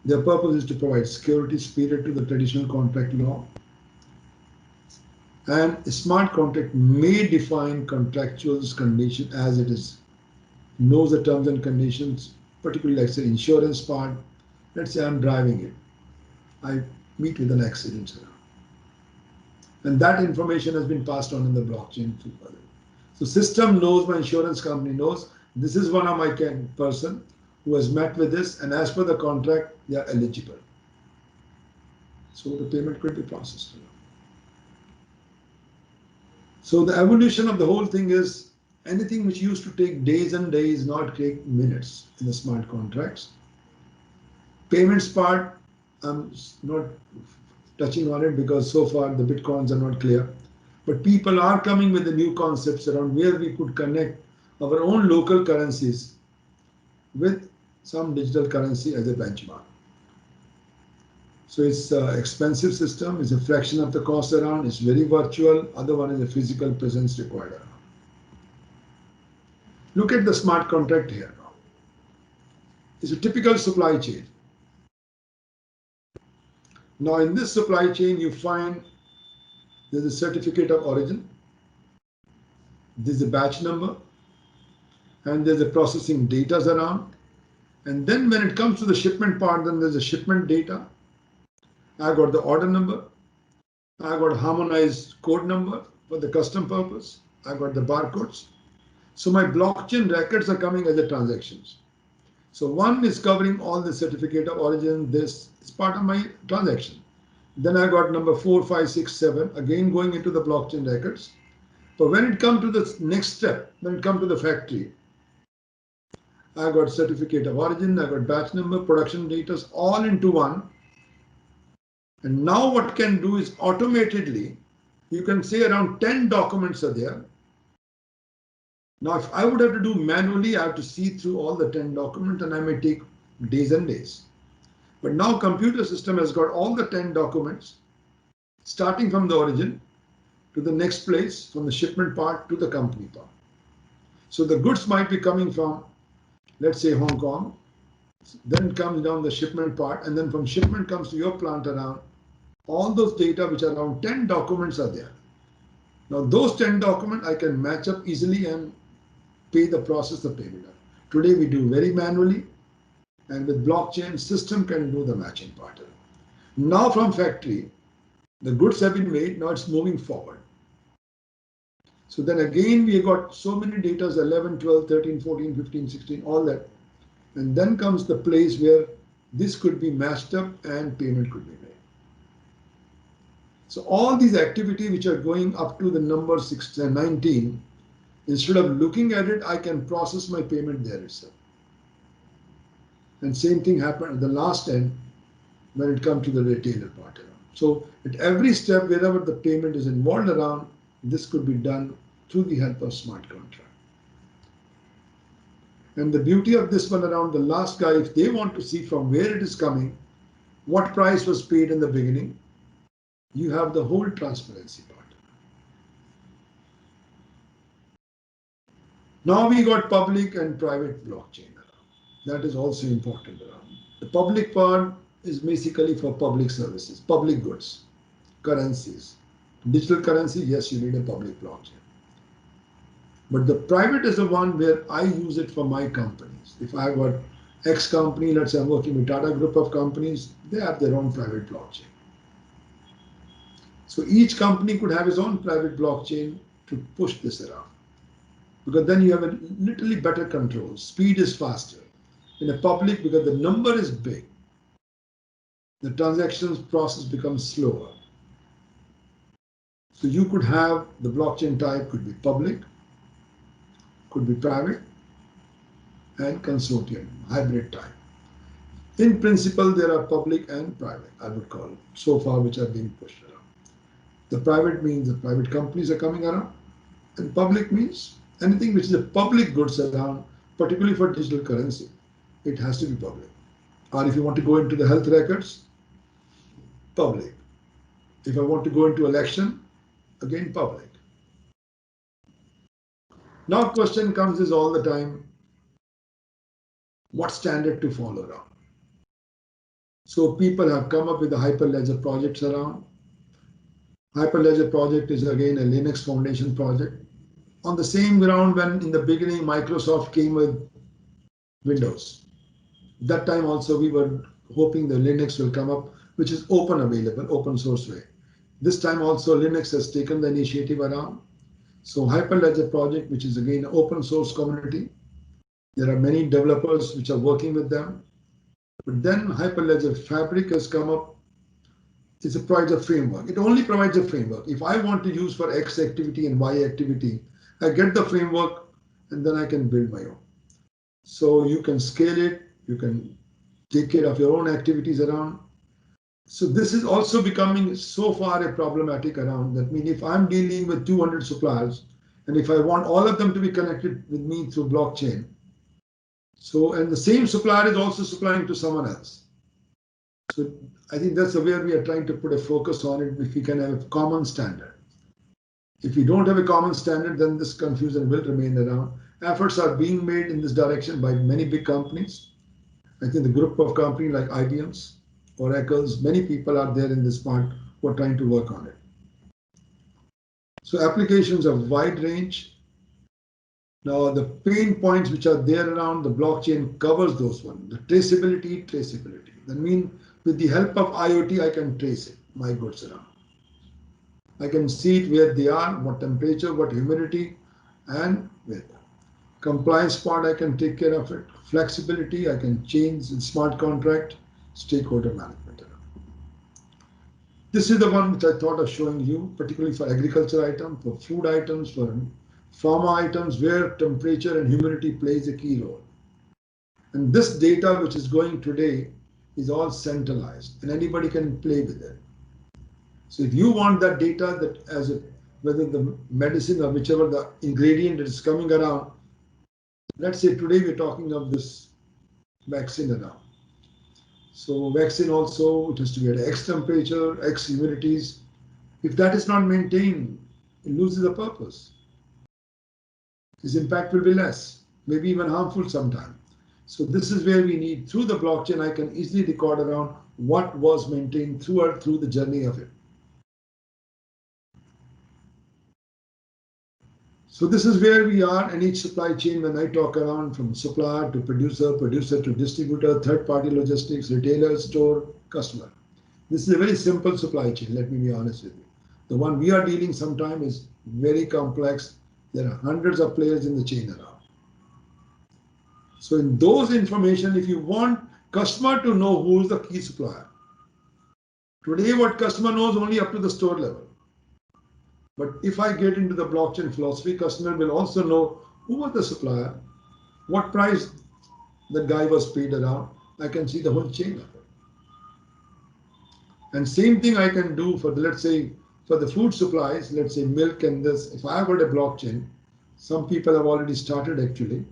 Their purpose is to provide security superior to the traditional contract law. And a smart contract may define contractual condition as it is, knows the terms and conditions, particularly like say insurance part. Let's say I'm driving it. I meet with an accident. And that information has been passed on in the blockchain. So system knows, my insurance company knows, this is one of my person who has met with this, and as per the contract, they are eligible. So the payment could be processed. So the evolution of the whole thing is anything which used to take days and days now take minutes in the smart contracts. Payments part, I'm not touching on it because so far the bitcoins are not clear. But people are coming with the new concepts around where we could connect our own local currencies with some digital currency as a benchmark. So it's an expensive system, it's a fraction of the cost around, it's very virtual, other one is a physical presence required around. Look at the smart contract here now. It's a typical supply chain. Now in this supply chain you find there's a certificate of origin, there's a batch number, and there's a processing data around. And then when it comes to the shipment part, then there's a shipment data. I got the order number. I got harmonized code number for the custom purpose. I got the barcodes. So my blockchain records are coming as the transactions. So one is covering all the certificate of origin. This is part of my transaction. Then I got number 4, 5, 6, 7, again going into the blockchain records. But when it comes to the next step, when it comes to the factory, I got certificate of origin, I got batch number, production data, all into one. And now what can do is automatically, you can say around 10 documents are there. Now, if I would have to do manually, I have to see through all the 10 documents and I may take days and days. But now computer system has got all the 10 documents, starting from the origin to the next place, from the shipment part to the company part. So the goods might be coming from, let's say, Hong Kong, then comes down the shipment part, and then from shipment comes to your plant around. All those data, which are around 10 documents, are there. Now those 10 documents I can match up easily and pay the process the payment. Today we do very manually, and with blockchain, system can do the matching part. Now from factory, the goods have been made, now it's moving forward. So then again we got so many data, 11, 12, 13, 14, 15, 16, all that. And then comes the place where this could be matched up and payment could be made. So all these activities which are going up to the number 19, instead of looking at it, I can process my payment there itself. And same thing happened at the last end when it comes to the retailer part around. So at every step, wherever the payment is involved around, this could be done through the help of smart contract. And the beauty of this one around, the last guy, if they want to see from where it is coming, what price was paid in the beginning, you have the whole transparency part. Now we got public and private blockchain around. That is also important around. The public part is basically for public services, public goods, currencies. Digital currency, yes, you need a public blockchain. But the private is the one where I use it for my companies. If I got X company, let's say I'm working with Tata Group of companies, they have their own private blockchain. So each company could have its own private blockchain to push this around. Because then you have a literally better control. Speed is faster. In a public, because the number is big, the transactions process becomes slower. So you could have the blockchain type could be public, could be private, and consortium, hybrid type. In principle, there are public and private, I would call it, so far, which are being pushed around. The private means the private companies are coming around, and public means anything which is a public goods around, particularly for digital currency, it has to be public. Or if you want to go into the health records, public. If I want to go into election, again public. Now question comes is all the time, what standard to follow around? So people have come up with the Hyperledger projects around. Hyperledger project is again a Linux Foundation project. On the same ground when in the beginning Microsoft came with Windows. That time also we were hoping the Linux will come up, which is open available, open source way. This time also Linux has taken the initiative around. So Hyperledger project, which is again an open source community. There are many developers which are working with them. But then Hyperledger Fabric has come up. It provides a framework. It only provides a framework. If I want to use for X activity and Y activity, I get the framework and then I can build my own. So you can scale it, you can take care of your own activities around. So this is also becoming so far a problematic around. That means if I'm dealing with 200 suppliers and if I want all of them to be connected with me through blockchain, So, and the same supplier is also supplying to someone else. So I think that's where we are trying to put a focus on it. If we can have a common standard. If we don't have a common standard, then this confusion will remain around. Efforts are being made in this direction by many big companies. I think the group of companies like IBM's, Oracle's, many people are there in this part who are trying to work on it. So applications of wide range. Now the pain points which are there around the blockchain covers those ones. The traceability. That means with the help of IoT, I can trace it, my goods around. I can see it where they are, what temperature, what humidity, and where. Compliance part, I can take care of it. Flexibility, I can change in smart contract, stakeholder management. This is the one which I thought of showing you, particularly for agriculture items, for food items, for pharma items, where temperature and humidity plays a key role. And this data which is going today is all centralized, and anybody can play with it. So if you want that data, that as a, whether the medicine or whichever the ingredient is coming around, let's say today we're talking of this vaccine around. So vaccine also, it has to be at X temperature, X humidities. If that is not maintained, it loses the purpose. Its impact will be less, maybe even harmful sometimes. So this is where we need, through the blockchain, I can easily record around what was maintained through the journey of it. So this is where we are in each supply chain when I talk around from supplier to producer, producer to distributor, third-party logistics, retailer, store, customer. This is a very simple supply chain, let me be honest with you. The one we are dealing sometimes is very complex. There are hundreds of players in the chain around. So in those information, if you want customer to know who is the key supplier, today what customer knows only up to the store level. But if I get into the blockchain philosophy, customer will also know who was the supplier, what price the guy was paid around. I can see the whole chain of it. And same thing I can do for the, let's say, for the food supplies, let's say milk and this. If I have got a blockchain, some people have already started actually,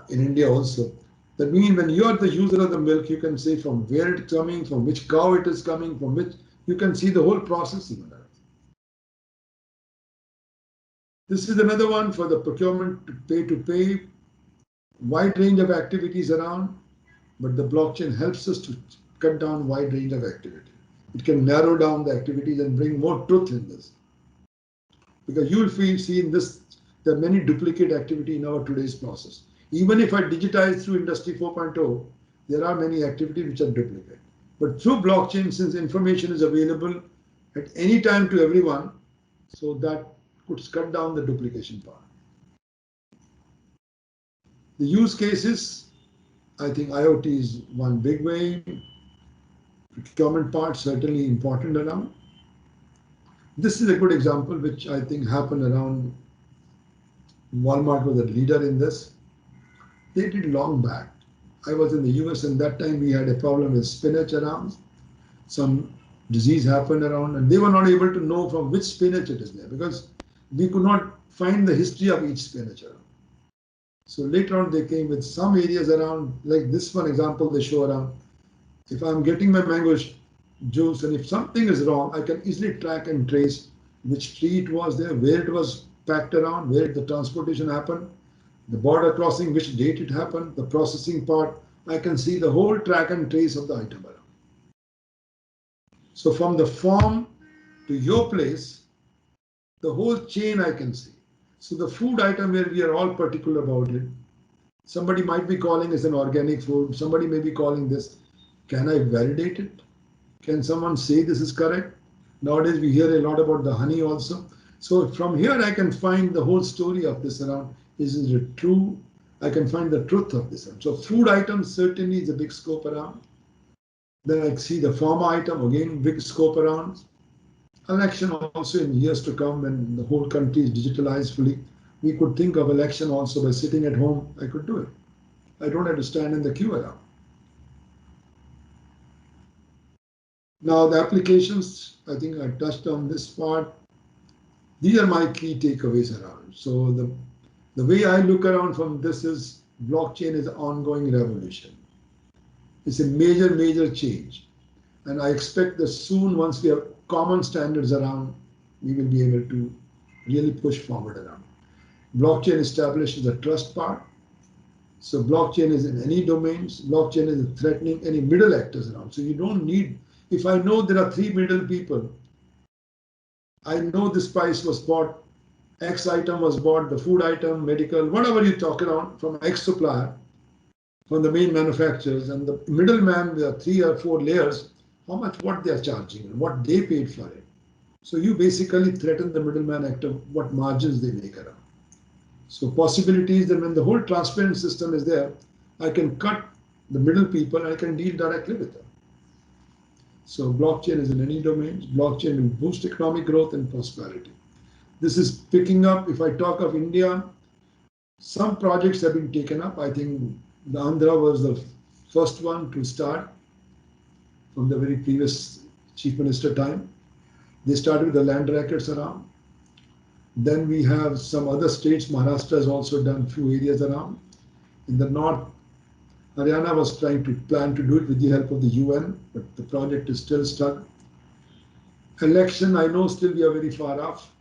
in India also. That means when you are the user of the milk, you can say from where it's coming, from which cow it is coming, from which, you can see the whole process even. This is another one for the procurement to pay, wide range of activities around, but the blockchain helps us to cut down wide range of activity. It can narrow down the activities and bring more truth in this. Because you will see in this, there are many duplicate activity in our today's process. Even if I digitize through Industry 4.0, there are many activities which are duplicate. But through blockchain, since information is available at any time to everyone, so that could cut down the duplication part. The use cases, I think IoT is one big way. Procurement part certainly important around. This is a good example which I think happened around. Walmart was a leader in this. They did long back. I was in the US and that time we had a problem with spinach around. Some disease happened around and they were not able to know from which spinach it is there because we could not find the history of each spinach around. So later on they came with some areas around, like this one example they show around. If I'm getting my mango juice and if something is wrong, I can easily track and trace which tree it was there, where it was packed around, where the transportation happened, the border crossing, which date it happened, the processing part. I can see the whole track and trace of the item around. So from the farm to your place, the whole chain I can see. So the food item where we are all particular about it, somebody might be calling as an organic food, somebody may be calling this. Can I validate it? Can someone say this is correct? Nowadays we hear a lot about the honey also. So from here I can find the whole story of this around. Is it true? I can find the truth of this. So food items certainly is a big scope around. Then I see the pharma item, again, big scope around. Election also in years to come when the whole country is digitalized fully. We could think of election also by sitting at home. I could do it. I don't have to stand in the queue around. Now the applications, I think I touched on this part. These are my key takeaways around. So the way I look around from this is blockchain is an ongoing revolution. It's a major, major change. And I expect that soon, once we have common standards around, we will be able to really push forward around. Blockchain establishes the trust part. So blockchain is in any domains. Blockchain is threatening any middle actors around. So you don't need, if I know there are three middle people, I know this price was bought, X item was bought, the food item, medical, whatever you talk around from X supplier, from the main manufacturers, and the middleman, there are three or four layers, how much what they are charging and what they paid for it. So you basically threaten the middleman actor what margins they make around. So possibilities that when the whole transparent system is there, I can cut the middle people and I can deal directly with them. So blockchain is in any domains. Blockchain will boost economic growth and prosperity. This is picking up. If I talk of India, some projects have been taken up. I think the Andhra was the first one to start from the very previous chief minister time. They started with the land records around. Then we have some other states. Maharashtra has also done few areas around. In the north, Haryana was trying to plan to do it with the help of the UN, but the project is still stuck. Election, I know still we are very far off.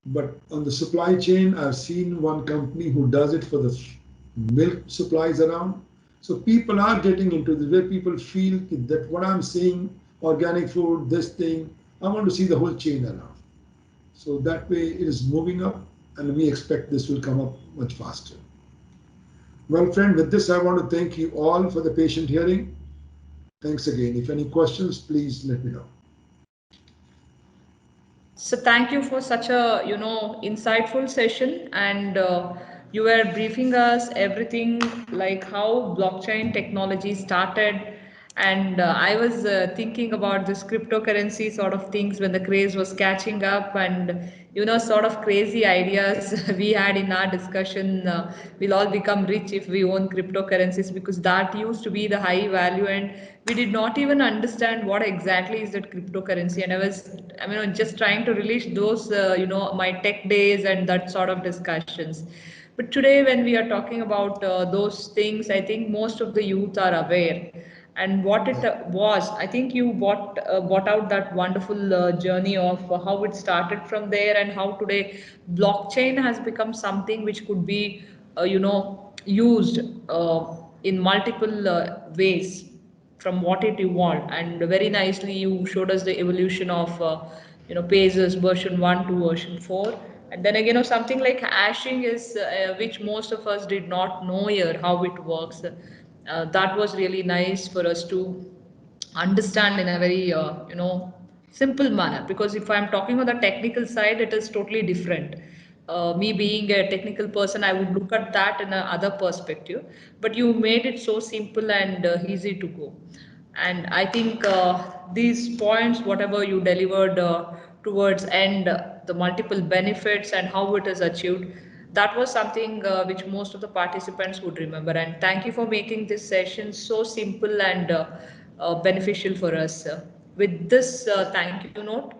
But on the supply chain, I've seen one company who does it for the milk supplies around. So people are getting into this where people feel that what I'm saying, organic food, this thing, I want to see the whole chain around. So that way it is moving up, and we expect this will come up much faster. Well, friend, with this, I want to thank you all for the patient hearing. Thanks again. If any questions, please let me know. So thank you for such a insightful session, and you were briefing us everything like how blockchain technology started, and I was thinking about this cryptocurrency sort of things when the craze was catching up, and sort of crazy ideas we had in our discussion. We'll all become rich if we own cryptocurrencies, because that used to be the high value, and we did not even understand what exactly is that cryptocurrency. And I mean, just trying to release those my tech days and that sort of discussions. But today when we are talking about those things, I think most of the youth are aware. And what it was, I think you brought out that wonderful journey of how it started from there, and how today blockchain has become something which could be used in multiple ways from what it evolved. And very nicely you showed us the evolution of pages version 1 to version 4. And then again, something like hashing is which most of us did not know here how it works. That was really nice for us to understand in a very simple manner, because if I'm talking on the technical side, it is totally different. Me being a technical person, I would look at that in another perspective, but you made it so simple and easy to go. And I think these points whatever you delivered towards end, the multiple benefits and how it is achieved, that was something which most of the participants would remember. And thank you for making this session so simple and beneficial for us. With this thank you note,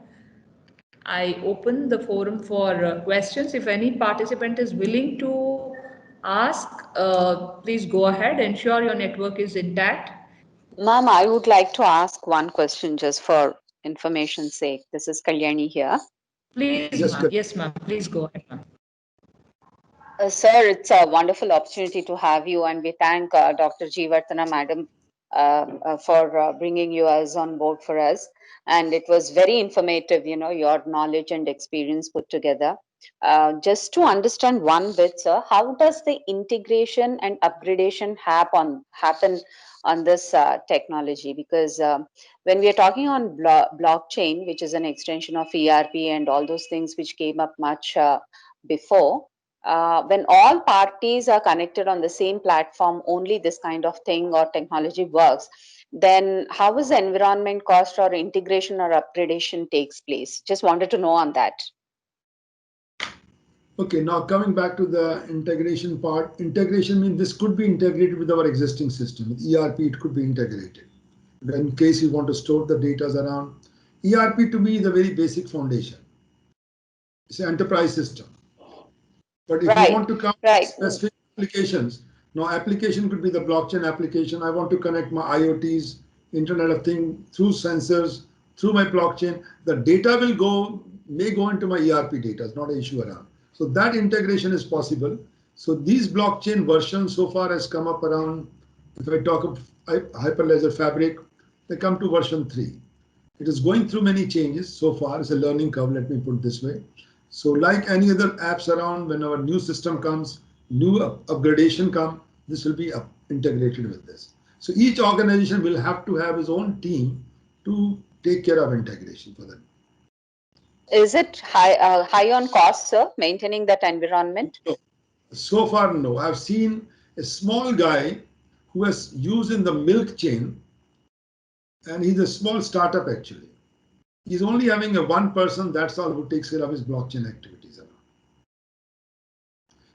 I open the forum for questions. If any participant is willing to ask, please go ahead. Ensure your network is intact. Ma'am, I would like to ask one question just for information's sake. This is Kalyani here. Please, Yes, ma'am. good. Yes, ma'am. Please go ahead, ma'am. Sir, it's a wonderful opportunity to have you, and we thank Dr. Jeevartana Madam for bringing you as on board for us. And it was very informative, your knowledge and experience put together. Just to understand one bit, sir, how does the integration and upgradation happen on this technology? Because when we are talking on blockchain, which is an extension of ERP and all those things which came up much before, when all parties are connected on the same platform, only this kind of thing or technology works. Then how is the environment cost or integration or upgradation takes place? Just wanted to know on that. Okay, now coming back to the integration part. Integration means this could be integrated with our existing system. With ERP, it could be integrated. In case you want to store the data around, ERP to me is a very basic foundation. It's an enterprise system. But if you Right, want to come right. specific applications. Now, application could be the blockchain application. I want to connect my IoTs, Internet of Things, through sensors, through my blockchain. The data may go into my ERP data. It's not an issue around. So that integration is possible. So these blockchain versions so far has come up around, if I talk of Hyperledger Fabric, they come to version 3. It is going through many changes so far. It's a learning curve, let me put it this way. So like any other apps around, when our new system comes, new upgradation come, this will be integrated with this. So each organization will have to have its own team to take care of integration for them. Is it high on cost, sir, maintaining that environment? No. So far, no. I've seen a small guy who has used in the milk chain, and he's a small startup actually. He's only having a one person, that's all, who takes care of his blockchain activities.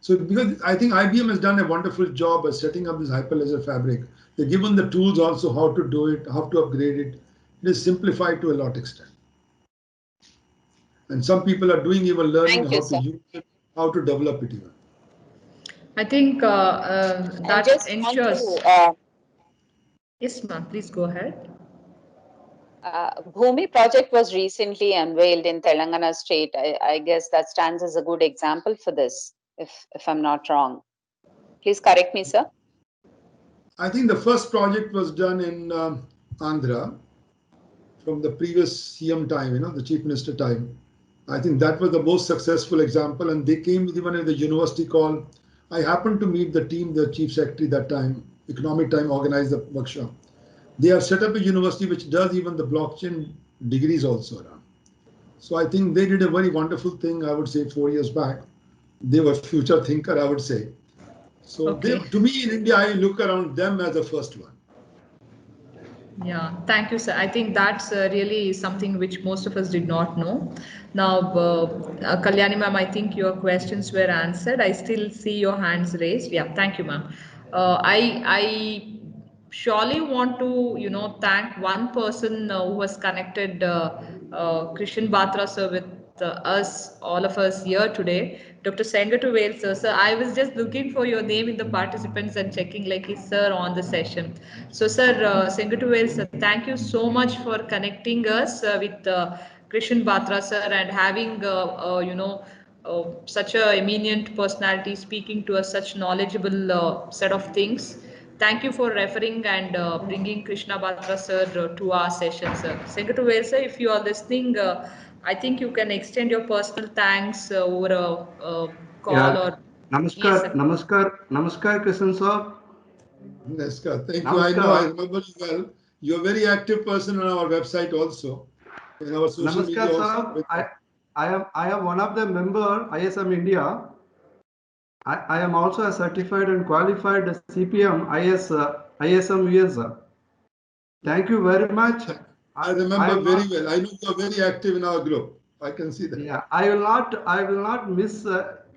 So because I think IBM has done a wonderful job by setting up this Hyperledger Fabric. They're given the tools also how to do it, how to upgrade it. It is simplified to a lot extent. And some people are doing even learning how to use it, how to develop it even. I think that ensures. Yes, ma'am, please go ahead. Bhumi project was recently unveiled in Telangana state. I guess that stands as a good example for this, if I'm not wrong. Please correct me, sir. I think the first project was done in Andhra from the previous CM time, the Chief Minister time. I think that was the most successful example, and they came with even at the university call. I happened to meet the team, the Chief Secretary that time, Economic Time organized the workshop. They have set up a university which does even the blockchain degrees also around. So I think they did a very wonderful thing, I would say 4 years back. They were future thinker, I would say. So okay. to me in India, I look around them as the first one. Yeah, thank you, sir. I think that's really something which most of us did not know. Now, Kalyani ma'am, I think your questions were answered. I still see your hands raised. Yeah, thank you, ma'am. I surely want to, thank one person who was connected, Krishan Batra sir, with us, all of us here today, Dr. Sengatu Wales sir. Sir, I was just looking for your name in the participants and checking like is sir on the session. So, sir, Sengatu Wales, sir, thank you so much for connecting us with Krishan Batra sir and having, such a eminent personality speaking to us such knowledgeable set of things. Thank you for referring and bringing Krishna Batra sir to our session, sir. Sengatu Wales, sir, if you are listening, I think you can extend your personal thanks over a call or. Namaskar, Yes, Namaskar, Krishan sir. Namaskar. Thank you. I know, I remember you well. You're a very active person on our website also, in our social media also. Sir, I am one of the member ISM India. I am also a certified and qualified CPM ISM US. Thank you very much. I remember very well. I know you are very active in our group. I can see that. Yeah, I will not miss.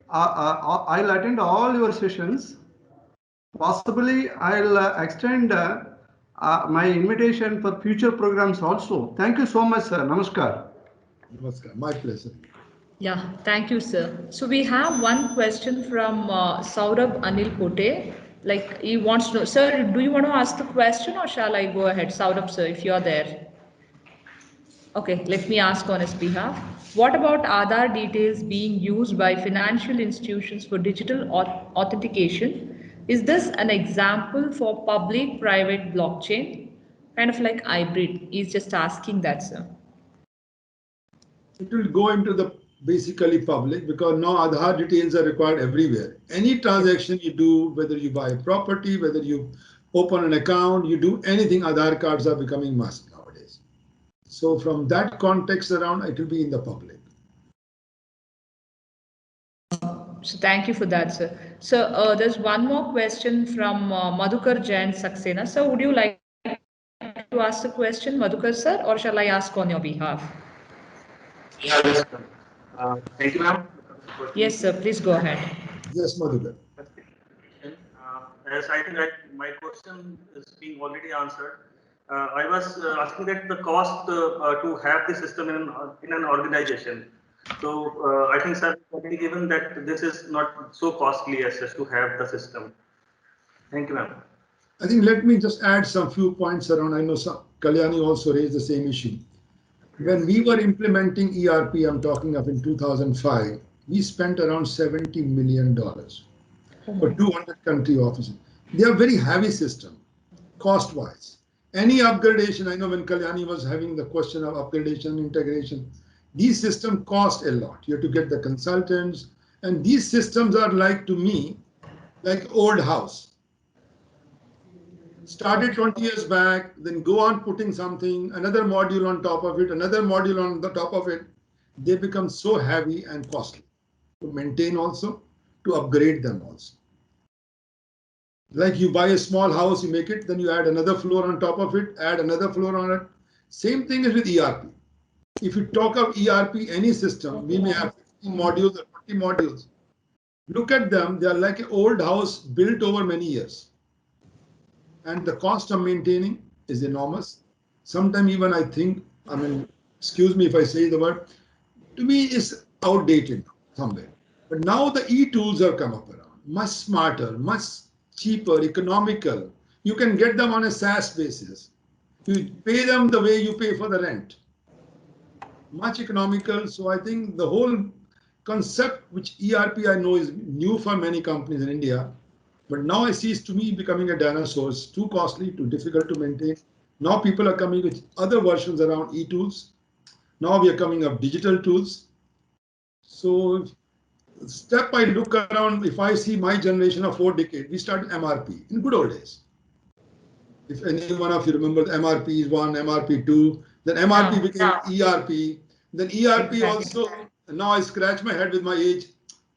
I'll attend all your sessions. Possibly, I'll extend my invitation for future programs also. Thank you so much, sir. Namaskar. Namaskar. My pleasure. Yeah, thank you, sir. So we have one question from Saurabh Anil Pote. Like he wants to know, sir, do you want to ask the question or shall I go ahead? Saurabh, sir, if you're there. Okay, let me ask on his behalf. What about Aadhaar details being used by financial institutions for digital authentication? Is this an example for public-private blockchain? Kind of like hybrid. He's just asking that, sir. It will go into the basically public because now Aadhaar details are required everywhere. Any transaction you do, whether you buy a property, whether you open an account, you do anything, Aadhaar cards are becoming must nowadays. So from that context around, it will be in the public. So thank you for that, sir. So there's one more question from Madhukar Jain Saxena. Sir, would you like to ask the question, Madhukar sir, or shall I ask on your behalf? Yeah, yes, sir. Thank you, ma'am, for this Yes, opportunity. sir. Please go ahead. Yes, Madhukar. As I think my question is being already answered. I was asking that the cost to have the system in an organization. So I think, sir, already given that this is not so costly as such to have the system. Thank you, ma'am. I think let me just add some few points around. I know Kalyani also raised the same issue. When we were implementing ERP, I'm talking of in 2005, we spent around $70 million for 200 country offices. They are very heavy system, cost-wise. Any upgradation, I know when Kalyani was having the question of upgradation, integration, these systems cost a lot. You have to get the consultants, and these systems are like, to me, like old house. Started 20 years back, then go on putting something, another module on top of it, another module on the top of it. They become so heavy and costly to maintain also, to upgrade them also. Like you buy a small house, you make it, then you add another floor on top of it, add another floor on it. Same thing is with ERP. If you talk of ERP, any system, we may have 15 modules or 20 modules. Look at them, they are like an old house built over many years. And the cost of maintaining is enormous. Sometimes even I think, I mean, excuse me if I say the word, to me is outdated somewhere. But now the e-tools have come up around, much smarter, much cheaper, economical. You can get them on a SaaS basis. You pay them the way you pay for the rent. Much economical. So I think the whole concept, which ERP I know is new for many companies in India, but now I see it's to me becoming a dinosaur. It's too costly, too difficult to maintain. Now people are coming with other versions around e-tools. Now we are coming up digital tools. So step I look around, if I see my generation of 4 decades, we started MRP in good old days. If any one of you remember the MRP 1, MRP 2, then MRP became ERP, then ERP also, now I scratch my head with my age.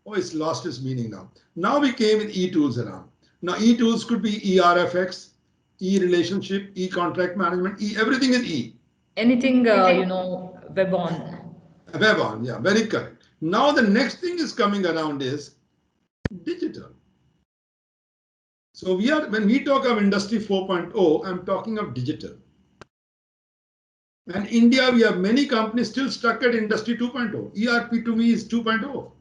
Oh, it's lost its meaning now. Now we came with e-tools around. Now e-tools could be ERFX, e-relationship, e-contract management, everything is E. Anything, web on. Web on, yeah, very correct. Now the next thing is coming around is digital. So when we talk of Industry 4.0, I'm talking of digital. And India, we have many companies still stuck at Industry 2.0. ERP to me is 2.0.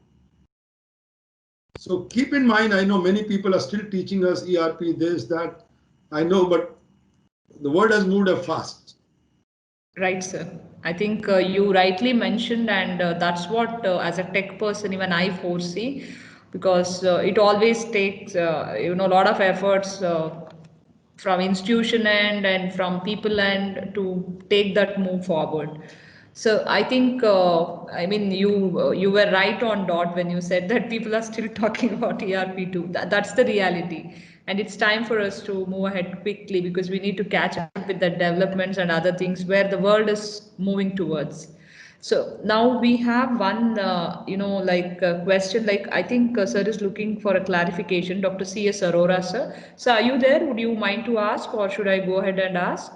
So keep in mind, I know many people are still teaching us ERP, this, that. I know, but the world has moved up fast. Right, sir. I think you rightly mentioned, and that's what, as a tech person, even I foresee, because it always takes, a lot of efforts from institution end and from people end to take that move forward. So I think, you were right on dot when you said that people are still talking about ERP too. That's the reality, and it's time for us to move ahead quickly because we need to catch up with the developments and other things where the world is moving towards. So now we have one, question. Like I think sir is looking for a clarification. Dr. C.S. Arora, sir. So are you there? Would you mind to ask, or should I go ahead and ask?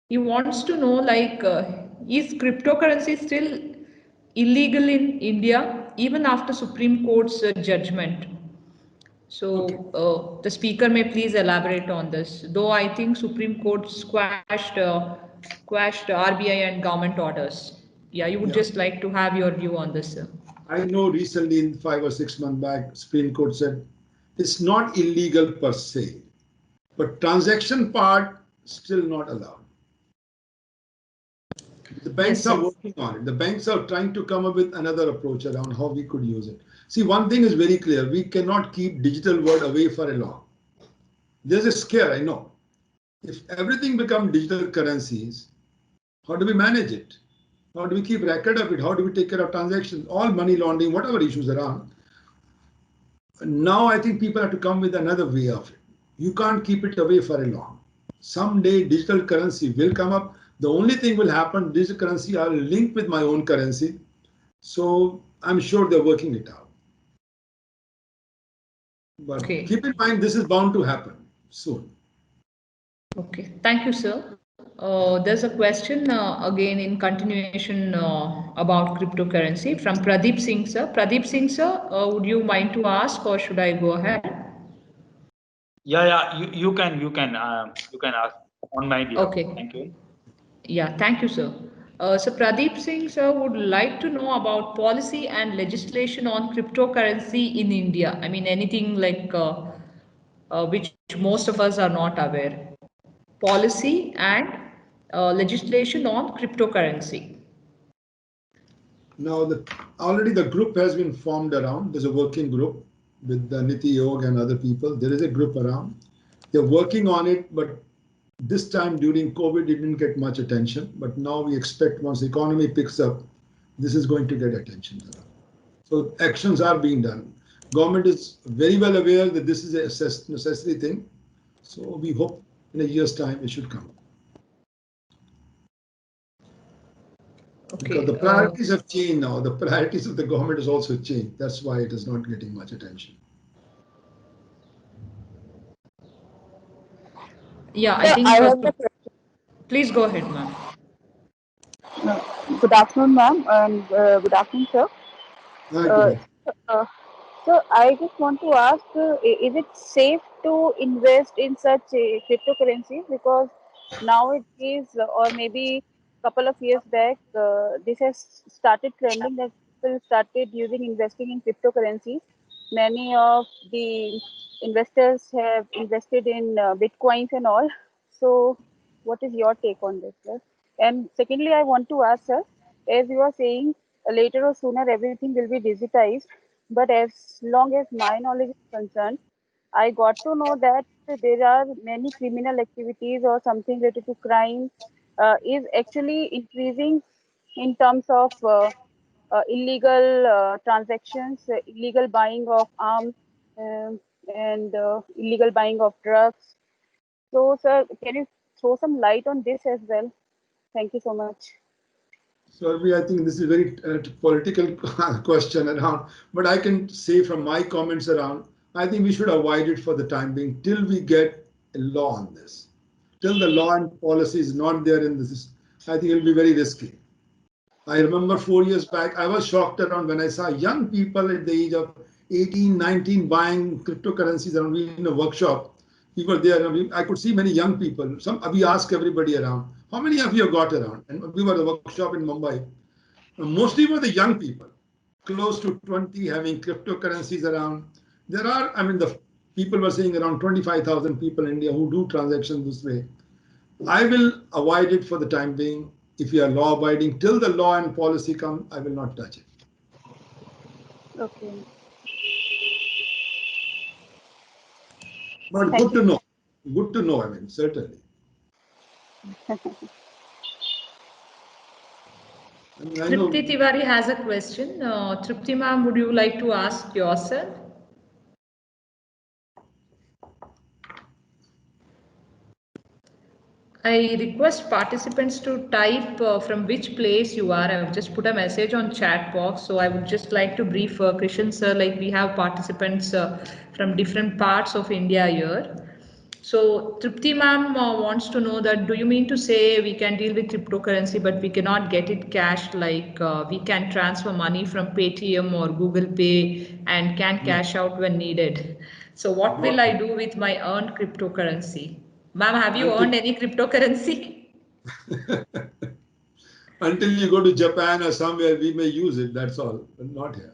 He wants to know, is cryptocurrency still illegal in India even after Supreme Court's judgment? So the speaker may please elaborate on this. Though I think Supreme Court quashed RBI and government orders. Yeah, you would just like to have your view on this, sir. I know recently, in 5 or 6 months back, Supreme Court said it's not illegal per se, but transaction part still not allowed. The banks are working on it. The banks are trying to come up with another approach around how we could use it. See, one thing is very clear. We cannot keep digital world away for a long. There's a scare, I know. If everything becomes digital currencies, how do we manage it? How do we keep record of it? How do we take care of transactions? All money laundering, whatever issues around. Now I think people have to come with another way of it. You can't keep it away for a long. Someday digital currency will come up. The only thing will happen, digital currency are linked with my own currency. So I'm sure they're working it out. But keep in mind, this is bound to happen soon. Okay, thank you, sir. There's a question again in continuation about cryptocurrency from Pradeep Singh, sir. Pradeep Singh, sir, would you mind to ask, or should I go ahead? Yeah, you can ask on my behalf. Okay. Thank you. Yeah, thank you, sir. So Pradeep Singh, sir, would like to know about policy and legislation on cryptocurrency in India. I mean, anything like which most of us are not aware. Policy and legislation on cryptocurrency. Now, already the group has been formed around. There's a working group with Niti Yog and other people. There is a group around. They're working on it, but this time during COVID, it didn't get much attention. But now we expect once the economy picks up, this is going to get attention. So actions are being done. Government is very well aware that this is a necessary thing. So we hope in a year's time it should come. Because Okay. the priorities have changed now. The priorities of the government has also changed. That's why it is not getting much attention. Yeah, I Sir, think. I have a question. Please go ahead, ma'am. Good afternoon, ma'am, and good afternoon, sir. Hi, Uh, good. uh, so I just want to ask, is it safe to invest in such cryptocurrencies? Because nowadays, or maybe couple of years back, this has started trending that people started using investing in cryptocurrencies. Many of the investors have invested in bitcoins and all. So, what is your take on this, sir? And secondly, I want to ask, sir, as you are saying, later or sooner everything will be digitized. But as long as my knowledge is concerned, I got to know that there are many criminal activities or something related to crime is actually increasing in terms of illegal transactions, illegal buying of arms, and illegal buying of drugs. So, sir, can you throw some light on this as well? Thank you so much. So I think this is a very political question around, but I can say from my comments around, I think we should avoid it for the time being till we get a law on this. Till the law and policy is not there in this, I think it will be very risky. I remember 4 years back, I was shocked around when I saw young people at the age of 18, 19 buying cryptocurrencies around in a workshop. People there, I could see many young people. We asked everybody around, how many of you have got around? And we were at a workshop in Mumbai. Mostly were the young people, close to 20, having cryptocurrencies around. There are, I mean, the people were saying around 25,000 people in India who do transactions this way. I will avoid it for the time being. If you are law abiding, till the law and policy come, I will not touch it. Okay. But Thank good you. to know. Good to know, I mean, certainly. I mean, I know. Tripti Tiwari has a question. Tripti ma'am, would you like to ask yourself? I request participants to type from which place you are. I've just put a message on chat box. So I would just like to brief Krishan sir, like we have participants from different parts of India here. So Tripti ma'am wants to know that do you mean to say we can deal with cryptocurrency but we cannot get it cash, like we can transfer money from Paytm or Google Pay and can No, cash out when needed. So what will not I do with my earned cryptocurrency? Ma'am, have you until earned any cryptocurrency? until you go to Japan or somewhere, we may use it. That's all, but not here.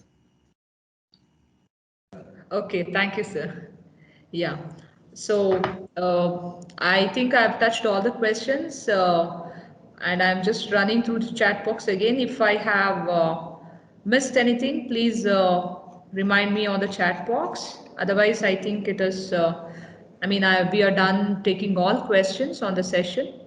Okay, thank you, sir. Yeah. So I think I've touched all the questions, and I'm just running through the chat box again. If I have missed anything, please remind me on the chat box. Otherwise, I think it is. We are done taking all questions on the session.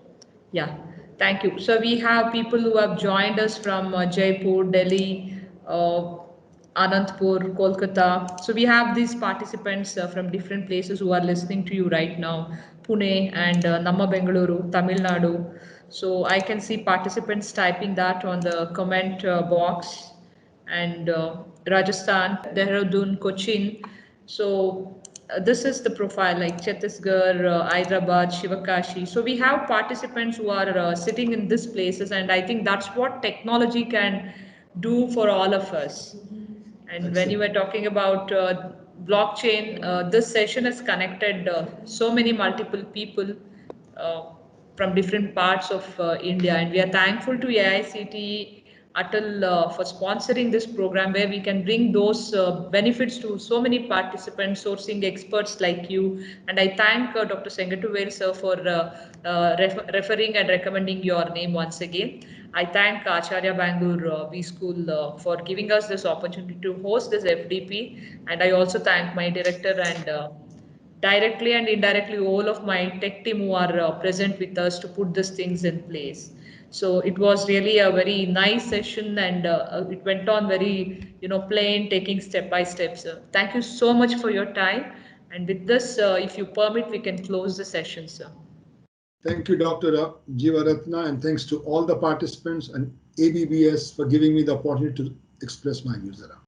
Yeah, thank you. So we have people who have joined us from Jaipur, Delhi, Anantpur, Kolkata. So we have these participants from different places who are listening to you right now, Pune and Namma Bengaluru, Tamil Nadu. So I can see participants typing that on the comment box, and Rajasthan, Dehradun, Cochin. So this is the profile like Chhattisgarh, Hyderabad, Shivakashi. So we have participants who are sitting in these places, and I think that's what technology can do for all of us. And when you Excellent. were talking about blockchain, this session has connected so many multiple people. Uh, from different parts of India. And we are thankful to AICTE Atal for sponsoring this program where we can bring those benefits to so many participants, sourcing experts like you. And I thank Dr. Sengatuvel sir for referring and recommending your name once again. I thank Acharya Bangalore B School for giving us this opportunity to host this FDP. And I also thank my director and directly and indirectly all of my tech team who are present with us to put these things in place. So it was really a very nice session, and it went on very, plain, taking step by step. So thank you so much for your time. And with this, if you permit, we can close the session, sir. Thank you, Dr. Jeevaratna, and thanks to all the participants and ABBS for giving me the opportunity to express my views around.